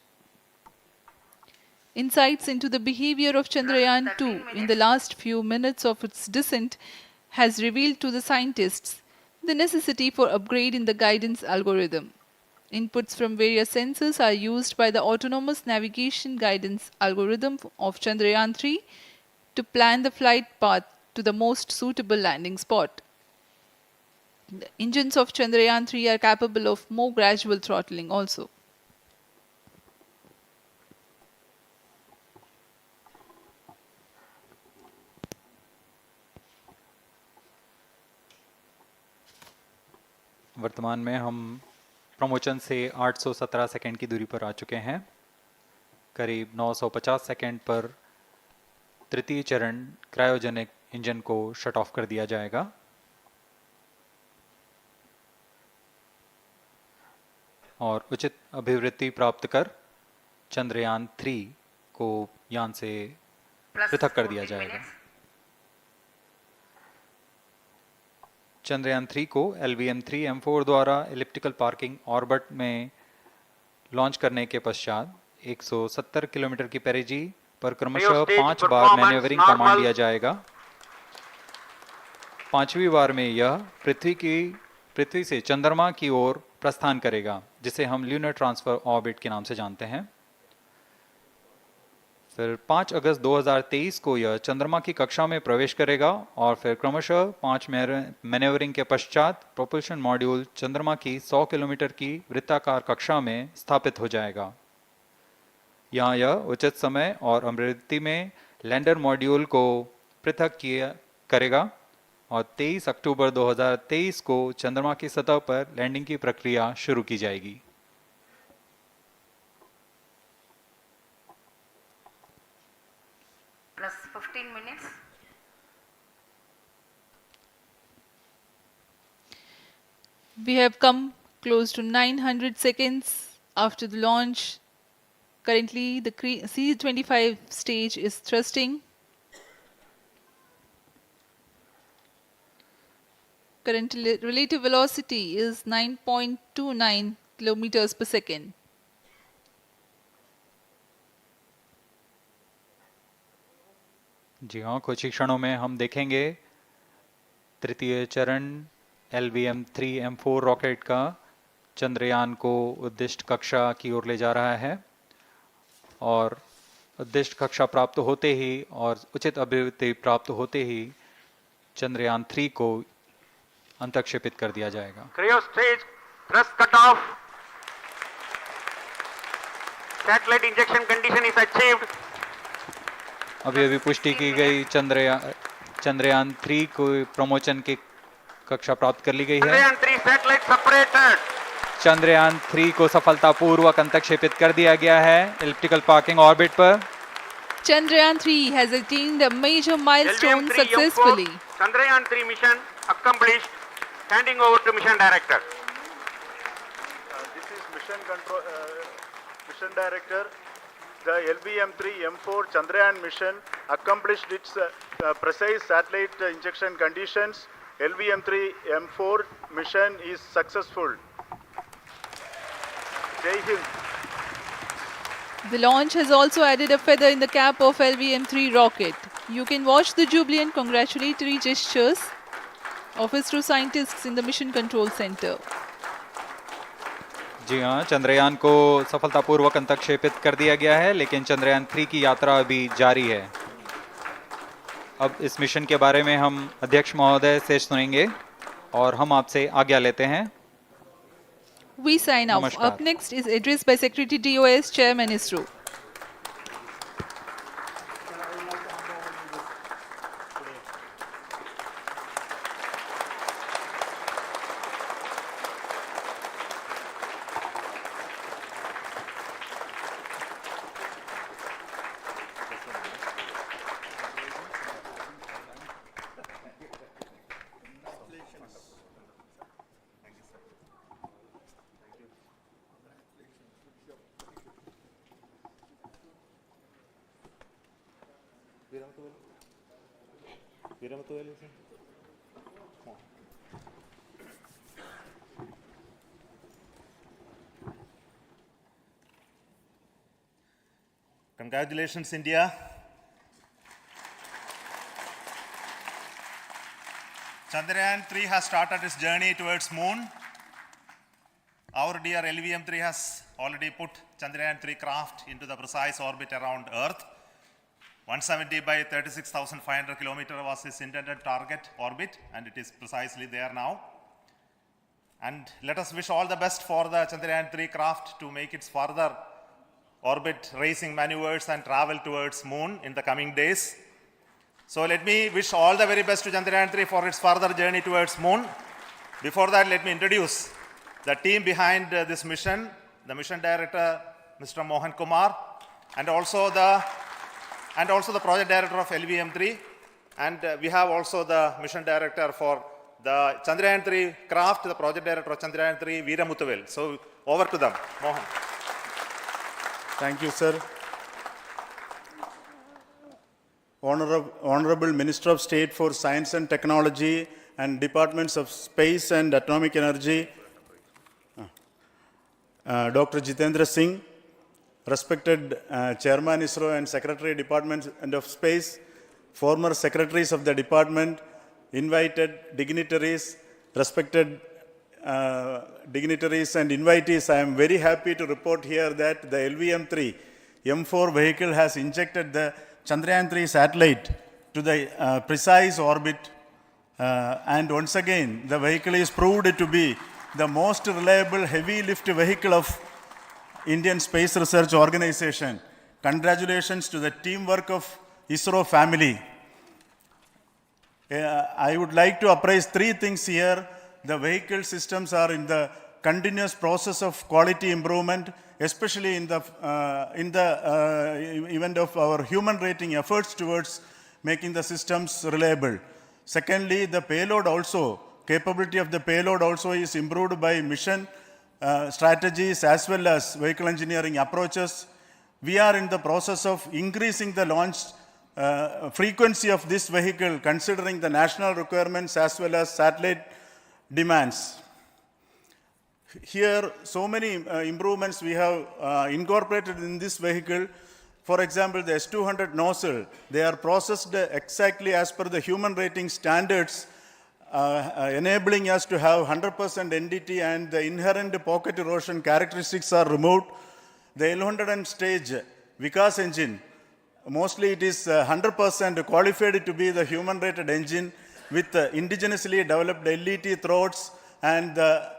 Insights into the behavior of Chandrayaan 2 in the last few minutes of its descent has revealed to the scientists the necessity for upgrade in the guidance algorithm. Inputs from various sensors are used by the autonomous navigation guidance algorithm of Chandrayaan 3 to plan the flight path to the most suitable landing spot. The engines of Chandrayaan 3 are capable of more gradual throttling also. वर्तमान में हम promotion से 817 second की दूरी पर आ चुके हैं। करीब 950 सेकंड पर तृतीय चरण क्रायोजेनिक इंजन को शट ऑफ कर दिया जाएगा। और उचित अभिवृद्धि प्राप्त कर चंद्रयान 3 को यान से पृथक कर दिया जाएगा। चंद्रयान 3 को LVM-3 M4 द्वारा एलिप्टिकल पार्किंग ऑर्बिट में लॉन्च करने के पश्चात 170 किलोमीटर की पेरिजी पर क्रमशः 5 बार मैन्यूवरिंग कमांड दिया जाएगा। 5वीं बार में यह पृथ्वी से चंद्रमा की ओर प्रस्थान करेगा, जिसे हम ल्यूनर ट्रांसफर ऑर्बिट के नाम से जानते हैं। फिर 5 अगस्त 2023 को यह चंद्रमा की कक्षा में प्रवेश करेगा और फिर क्रमशः 5 मैन्यूवरिंग के पश्चात प्रोपल्शन मॉड्यूल चंद्रमा की 100 किलोमीटर की वृत्ताकार कक्षा में स्थापित हो जाएगा। यहाँ यह उचित समय और अभिवृद्धि में लैंडर मॉड्यूल को पृथक करेगा और 23 अक्टूबर 2023 को चंद्रमा की सतह पर लैंडिंग की प्रक्रिया शुरू की जाएगी। Plus 15 minutes. We have come close to 900 seconds after the launch. Currently, the C-25 stage is thrusting. Current relative velocity is 9.29 kilometers per second. जी हाँ, कुछ ही क्षणों में हम देखेंगे तृतीय चरण LVM-3 M4 रॉकेट का चंद्रयान को उद्दिष्ट कक्षा की ओर ले जा रहा है और उद्दिष्ट कक्षा प्राप्त होते ही और उचित अभिवृद्धि प्राप्त होते ही चंद्रयान 3 को अंतक्षेपित कर दिया जाएगा। Cryo stage thrust cutoff. Satellite injection condition is achieved. अभी पुष्टि की गई चंद्रयान 3 को प्रमोशन की कक्षा प्राप्त कर ली गई है। Chandrayaan 3 satellite separated. चंद्रयान 3 को सफलतापूर्वक अंतक्षेपित कर दिया गया है एलिप्टिकल पार्किंग ऑर्बिट पर। Chandrayaan 3 has attained a major milestone successfully. Chandrayaan 3 mission accomplished. Handing over to mission director. This is mission director. The LVM-3 M4 Chandrayaan mission accomplished its precise satellite injection conditions. LVM-3 M4 mission is successful. Jai Hind. The launch has also added a feather in the cap of LVM-3 rocket. You can watch the jubilant congratulatory gestures of ISRO scientists in the Mission Control Center. जी हाँ, चंद्रयान को सफलतापूर्वक अंतक्षेपित कर दिया गया है, लेकिन चंद्रयान 3 की यात्रा अभी जारी है। अब इस मिशन के बारे में हम अध्यक्ष महोदय से सुनेंगे और हम आपसे आज्ञा लेते हैं। We sign off. नमस्कार। Up next is address by Secretary DOS, Chairman Isro. Congratulations, India. Chandrayaan 3 has started its journey towards moon. Our dear LVM-3 has already put Chandrayaan 3 craft into the precise orbit around Earth. 170 by 36,500 kilometers was its intended target orbit, and it is precisely there now. And let us wish all the best for the Chandrayaan 3 craft to make its further orbit racing maneuvers and travel towards moon in the coming days. So let me wish all the very best to Chandrayaan 3 for its further journey towards moon. Before that, let me introduce the team behind this mission, the mission director, Mr. Mohan Kumar, and also the project director of LVM3, and we have also the mission director for the Chandrayaan 3 craft, the project director of Chandrayaan 3, Veera Muthuvel. So over to them, Mohan. Thank you, sir. Honorable Minister of State for Science and Technology and Departments of Space and Atomic Energy, Dr. Jitendra Singh, respected Chairman Isro and Secretary Department of Space, former secretaries of the department, invited dignitaries, respected dignitaries and invitees, I am very happy to report here that the LVM-3 M4 vehicle has injected the Chandrayaan 3 satellite to the precise orbit, and once again the vehicle is proved to be the most reliable heavy lift vehicle of Indian Space Research Organization. Congratulations to the teamwork of ISRO family. I would like to appraise three things here. The vehicle systems are in the continuous process of quality improvement, especially in the event of our human rating efforts towards making the systems reliable. Secondly, the payload also, capability of the payload also is improved by mission strategies as well as vehicle engineering approaches. We are in the process of increasing the launch frequency of this vehicle considering the national requirements as well as satellite demands. Here, so many improvements we have incorporated in this vehicle. For example, the S200 nozzle, they are processed exactly as per the human rating standards, enabling us to have 100% NDT, and the inherent pocket erosion characteristics are removed. The L100 stage Vikas engine, mostly it is 100% qualified to be the human rated engine with indigenously developed LET throats, and the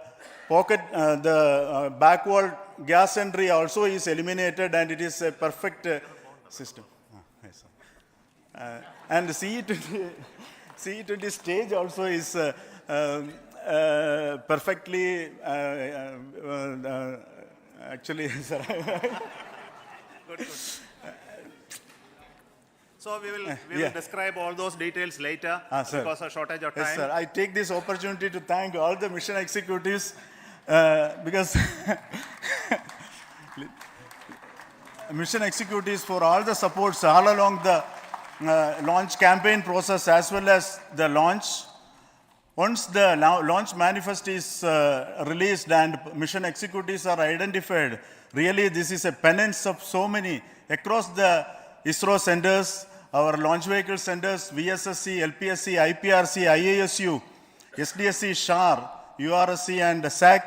pocket, the back wall gas entry also is eliminated, and it is a perfect system. Yes, and CE20 stage also is perfectly, actually, sir. Good. So we will describe all those details later because of shortage of time. Yes, sir. I take this opportunity to thank all the mission executives because mission executives for all the supports all along the launch campaign process as well as the launch. Once the launch manifest is released and mission executives are identified, really this is a penance of so many across the ISRO centers, our launch vehicle centers, VSSC, LPSC, IPRC, IASU, SDSC, SHAR, URSC and SAC.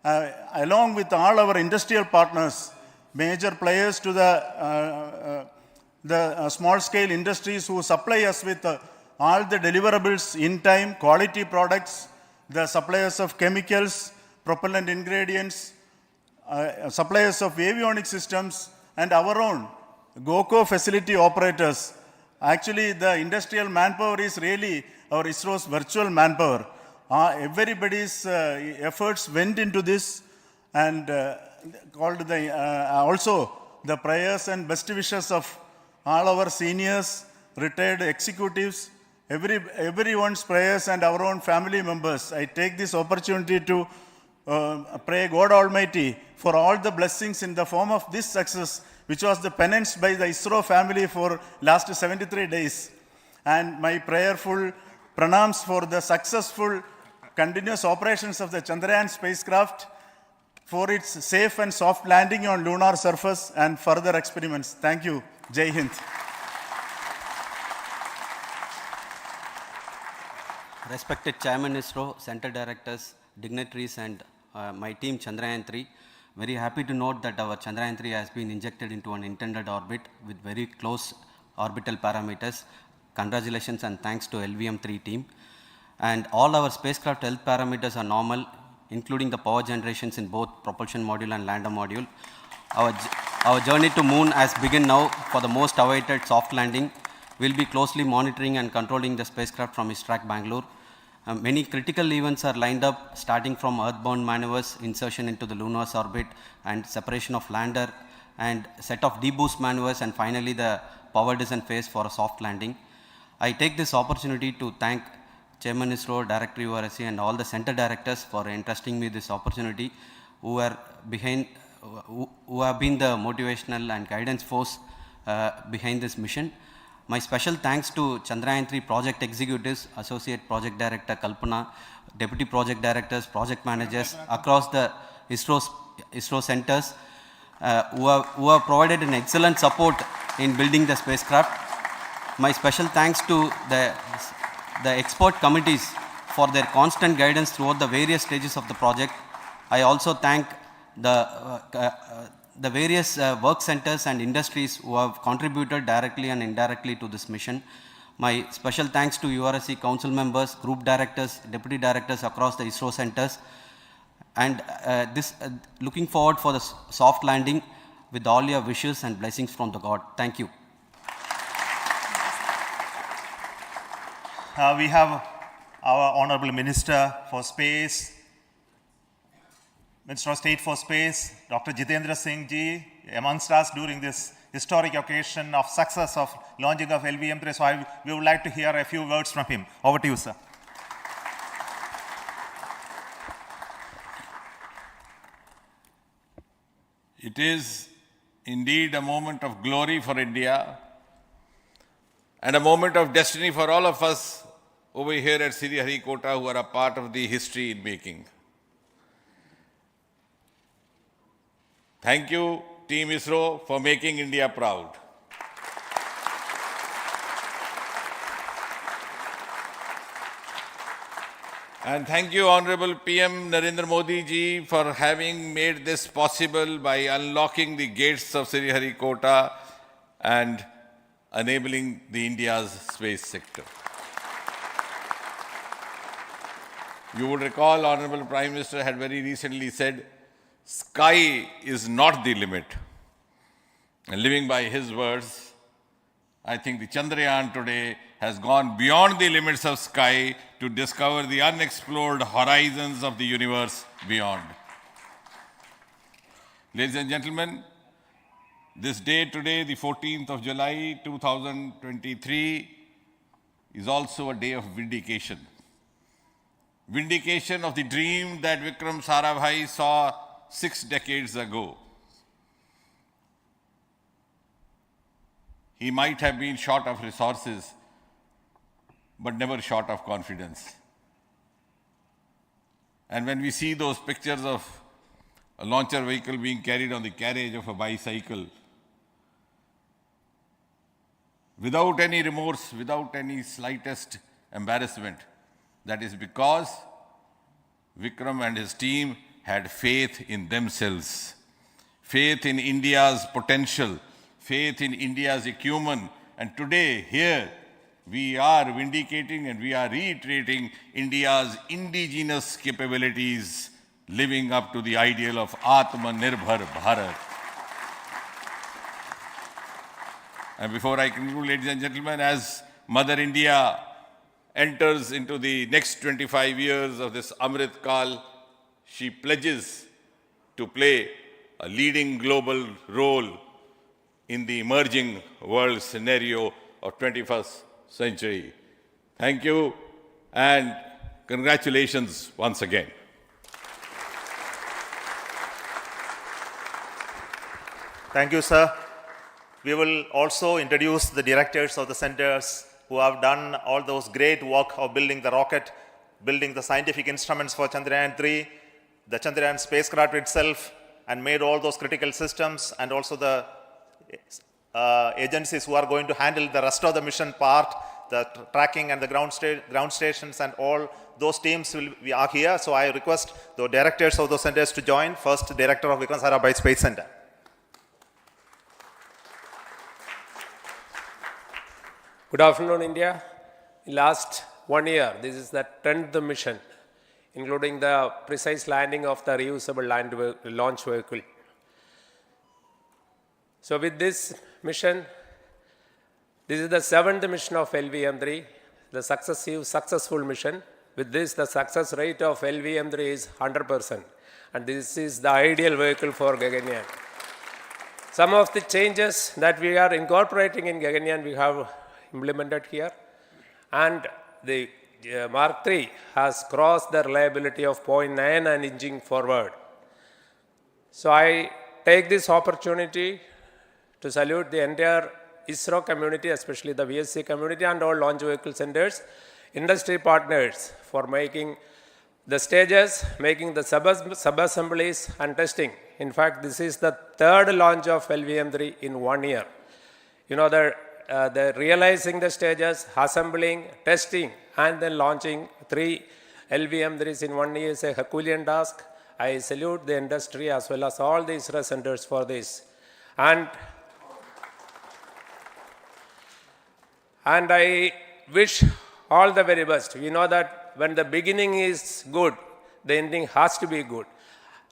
along with all our industrial partners, major players to the small-scale industries who supply us with all the deliverables in time, quality products, the suppliers of chemicals, propellant ingredients, suppliers of avionics systems, and our own GOCO facility operators. Actually, the industrial manpower is really our ISRO's virtual manpower. Everybody's efforts went into this, and also the prayers and best wishes of all our seniors, retired executives, everyone's prayers and our own family members. I take this opportunity to pray God Almighty for all the blessings in the form of this success, which was the penance by the ISRO family for last 73 days. And my prayerful pranams for the successful continuous operations of the Chandrayaan spacecraft, for its safe and soft landing on lunar surface and further experiments. Thank you. Jai Hind. Respected Chairman ISRO, Center Directors, dignitaries, and my team Chandrayaan-3, very happy to note that our Chandrayaan-3 has been injected into an intended orbit with very close orbital parameters. Congratulations and thanks to LVM-3 team. And all our spacecraft health parameters are normal, including the power generations in both propulsion module and lander module. Our journey to moon has begun now for the most awaited soft landing. We'll be closely monitoring and controlling the spacecraft from ISTRAC Bangalore. Many critical events are lined up, starting from earthbound maneuvers, insertion into the lunar orbit, and separation of lander, and set of deboost maneuvers, and finally the power descent phase for a soft landing. I take this opportunity to thank Chairman ISRO, Director URSC, and all the center directors for entrusting me this opportunity, who have been the motivational and guidance force behind this mission. My special thanks to Chandrayaan-3 project executives, Associate Project Director Kalpana, Deputy Project Directors, Project Managers across the ISRO centers who have provided an excellent support in building the spacecraft. My special thanks to the expert committees for their constant guidance throughout the various stages of the project. I also thank the various work centers and industries who have contributed directly and indirectly to this mission. My special thanks to URSC council members, group directors, deputy directors across the ISRO centers, and looking forward for the soft landing with all your wishes and blessings from the God. Thank you. We have our Honorable Minister for Space, Minister of State for Space, Dr. Jitendra Singh ji, amongst us during this historic occasion of success of launching of LVM-3. So we would like to hear a few words from him. Over to you, sir. It is indeed a moment of glory for India and a moment of destiny for all of us over here at Sriharikota who are a part of the history in making. Thank you, Team ISRO, for making India proud. And thank you, Honorable PM Narendra Modi ji, for having made this possible by unlocking the gates of Sriharikota and enabling the India's space sector. You would recall, Honorable Prime Minister had very recently said, sky is not the limit. And living by his words, I think the Chandrayaan today has gone beyond the limits of sky to discover the unexplored horizons of the universe beyond. Ladies and gentlemen, this day today, the 14th of July 2023, is also a day of vindication. Vindication of the dream that Vikram Sarabhai saw 6 decades ago. He might have been short of resources, but never short of confidence. And when we see those pictures of a launcher vehicle being carried on the carriage of a bicycle, without any remorse, without any slightest embarrassment, that is because Vikram and his team had faith in themselves, faith in India's potential, faith in India's acumen. And today, here, we are vindicating and we are reiterating India's indigenous capabilities, living up to the ideal of Atmanirbhar Bharat. And before I conclude, ladies and gentlemen, as Mother India enters into the next 25 years of this Amrit Kal, she pledges to play a leading global role in the emerging world scenario of 21st century. Thank you and congratulations once again. Thank you, sir. We will also introduce the directors of the centers who have done all those great work of building the rocket, building the scientific instruments for Chandrayaan-3, the Chandrayaan spacecraft itself, and made all those critical systems, and also the agencies who are going to handle the rest of the mission part, the tracking and the ground stations, and all those teams are here. So I request the directors of those centers to join. First, Director of Vikram Sarabhai Space Center. Good afternoon, India. In last 1 year, this is the 10th mission, including the precise landing of the reusable launch vehicle. So with this mission, this is the 7th mission of LVM-3, the successful mission. With this, the success rate of LVM-3 is 100%. And this is the ideal vehicle for Gaganyaan. Some of the changes that we are incorporating in Gaganyaan, we have implemented here. And the Mark III has crossed the reliability of 0.9 and inching forward. So I take this opportunity to salute the entire Isro community, especially the VSC community and all launch vehicle centers, industry partners for making the stages, making the sub-assemblies and testing. In fact, this is the 3rd launch of LVM-3 in 1 year. You know, the realizing the stages, assembling, testing, and then launching 3 LVM-3s in 1 year is a Herculean task. I salute the industry as well as all the ISRO centers for this. And I wish all the very best. We know that when the beginning is good, the ending has to be good.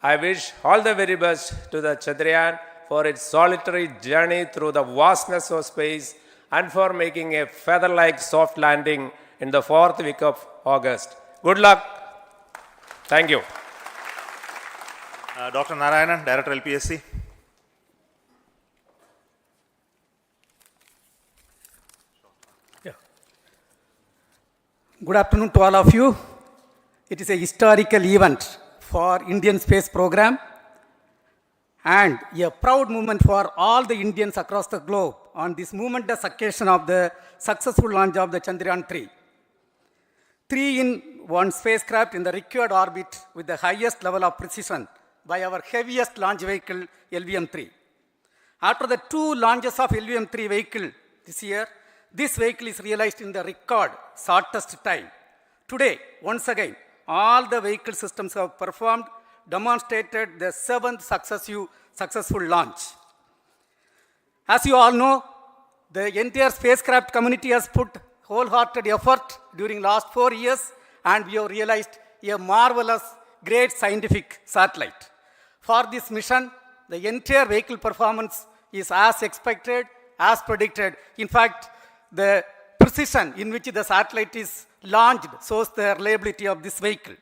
I wish all the very best to the Chandrayaan for its solitary journey through the vastness of space and for making a feather-like soft landing in the 4th week of August. Good luck. Thank you. Dr. Narayanan, Director LPSC. Good afternoon to all of you. It is a historical event for Indian space program and a proud moment for all the Indians across the globe on this momentous occasion of the successful launch of the Chandrayaan-3. 3-in-1 spacecraft in the required orbit with the highest level of precision by our heaviest launch vehicle, LVM-3. After the 2 launches of LVM-3 vehicle this year, this vehicle is realized in the record shortest time. Today, once again, all the vehicle systems have performed, demonstrated the 7th successful launch. As you all know, the entire spacecraft community has put wholehearted effort during last 4 years, and we have realized a marvelous, great scientific satellite. For this mission, the entire vehicle performance is as expected, as predicted. In fact, the precision in which the satellite is launched shows the reliability of this vehicle.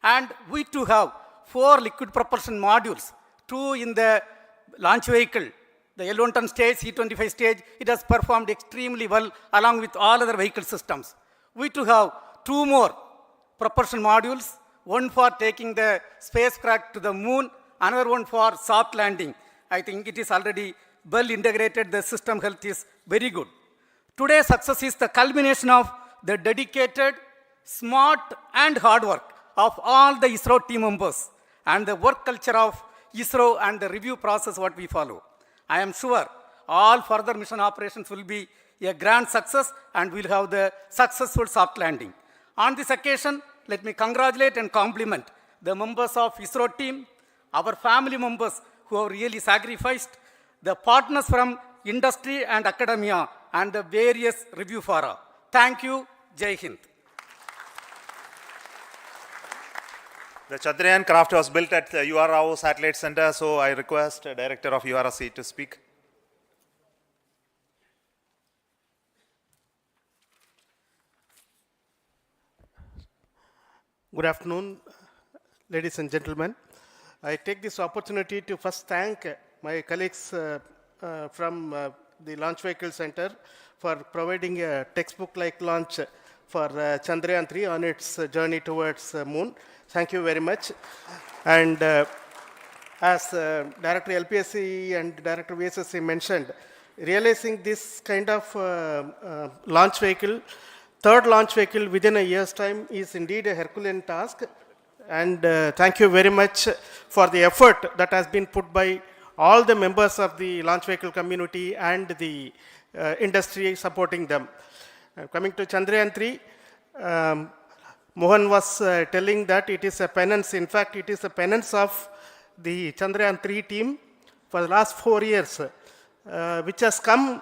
And we too have 4 liquid propulsion modules, 2 in the launch vehicle. The L110 stage, C25 stage, it has performed extremely well along with all other vehicle systems. We too have 2 more propulsion modules, one for taking the spacecraft to the moon, another one for soft landing. I think it is already well integrated, the system health is very good. Today's success is the culmination of the dedicated, smart and hard work of all the ISRO team members and the work culture of ISRO and the review process what we follow. I am sure all further mission operations will be a grand success and we'll have the successful soft landing. On this occasion, let me congratulate and compliment the members of Isro team, our family members who have really sacrificed, the partners from industry and academia, and the various review fora. Thank you. Jai Hind. The Chandrayaan craft was built at the UR Rao Satellite Center, so I request the Director of URSC to speak. Good afternoon, ladies and gentlemen. I take this opportunity to first thank my colleagues from the Launch Vehicle Center for providing a textbook-like launch for Chandrayaan 3 on its journey towards Moon. Thank you very much. And as Director LPSC and Director VSSC mentioned, realizing this kind of launch vehicle, third launch vehicle within a year's time is indeed a Herculean task. And thank you very much for the effort that has been put by all the members of the launch vehicle community and the industry supporting them. Coming to Chandrayaan 3, Mohan was telling that it is a penance. In fact, it is a penance of the Chandrayaan 3 team for the last 4 years, which has come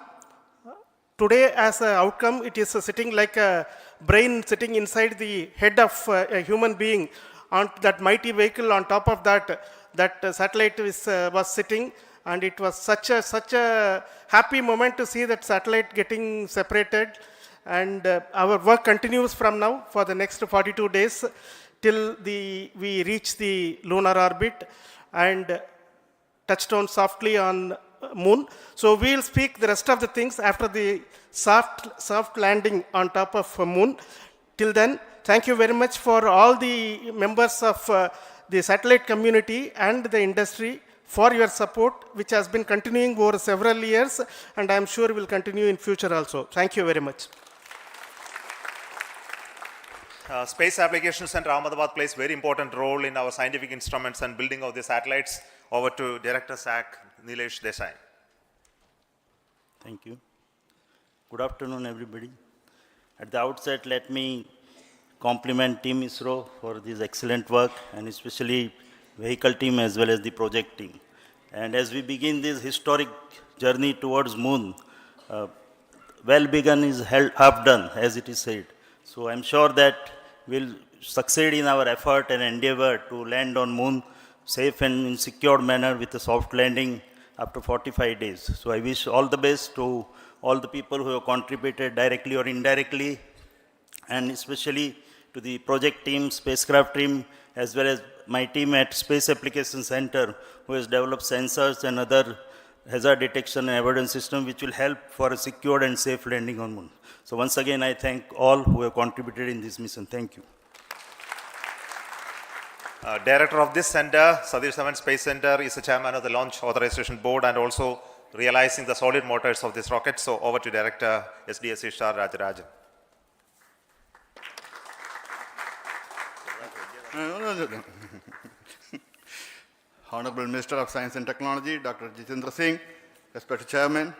today as an outcome. It is sitting like a brain sitting inside the head of a human being on that mighty vehicle. On top of that, that satellite was sitting, and it was such a happy moment to see that satellite getting separated. And our work continues from now for the next 42 days till we reach the lunar orbit and touchdown softly on Moon. So we'll speak the rest of the things after the soft landing on top of Moon. Till then, thank you very much for all the members of the satellite community and the industry for your support, which has been continuing over several years, and I'm sure will continue in future also. Thank you very much. Space Applications Center Ahmedabad plays very important role in our scientific instruments and building of the satellites. Over to Director SAC, Nilesh Desai. Thank you. Good afternoon, everybody. At the outset, let me compliment Team Isro for this excellent work, and especially vehicle team as well as the project team. And as we begin this historic journey towards Moon, well begun is half done, as it is said. So I'm sure that we'll succeed in our effort and endeavor to land on Moon safe and in secured manner with a soft landing after 45 days. So I wish all the best to all the people who have contributed directly or indirectly, and especially to the project team, spacecraft team, as well as my team at Space Applications Center, who has developed sensors and other hazard detection and avoidance system, which will help for a secured and safe landing on Moon. So once again, I thank all who have contributed in this mission. Thank you. Director of this center, Satish Dhawan Space Center, is the chairman of the Launch Authorization Board and also realizing the solid motors of this rocket. So over to Director SDSC Shah Rajarajan. Honorable Minister of Science and Technology, Dr. Jitendra Singh, respected Chairman,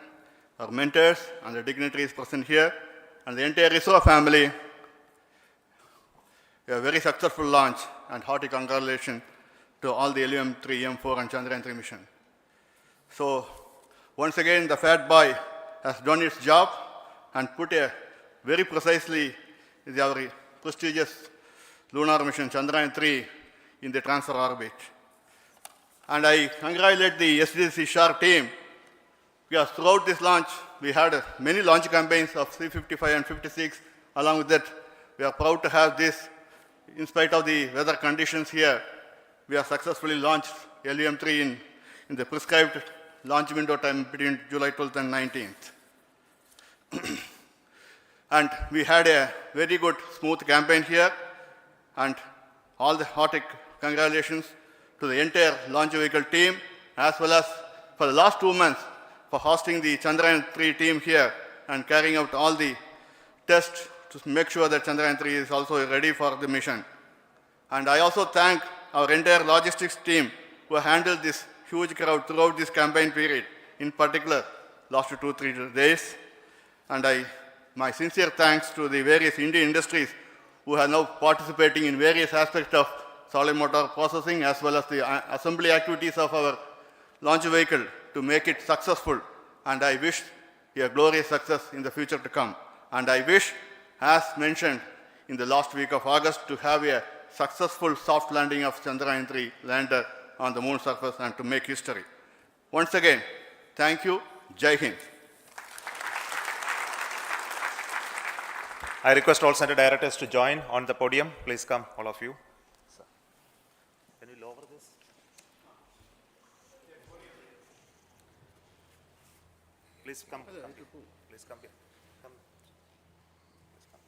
our mentors and the dignitaries present here, and the entire Isro family, a very successful launch and hearty congratulations to all the LVM-3, M4 and Chandrayaan 3 mission. So once again, the Fat Boy has done its job and put a very precisely our prestigious lunar mission Chandrayaan 3 in the transfer orbit. And I congratulate the SDSC SHAR team, because throughout this launch, we had many launch campaigns of C-55 and 56. Along with that, we are proud to have this. In spite of the weather conditions here, we have successfully launched LVM-3 in the prescribed launch window time between July 12th and 19th. And we had a very good, smooth campaign here, and all the hearty congratulations to the entire launch vehicle team, as well as for the last 2 months for hosting the Chandrayaan 3 team here and carrying out all the tests to make sure that Chandrayaan 3 is also ready for the mission. And I also thank our entire logistics team who handled this huge crowd throughout this campaign period, in particular last 2-3 days. And my sincere thanks to the various Indian industries who are now participating in various aspects of solid motor processing as well as the assembly activities of our launch vehicle to make it successful. And I wish a glorious success in the future to come. And I wish, as mentioned in the last week of August, to have a successful soft landing of Chandrayaan-3 lander on the moon surface and to make history. Once again, thank you. Jai Hind. I request all center directors to join on the podium. Please come, all of you. Can you lower this? Please come. Please come here. Come. Please come.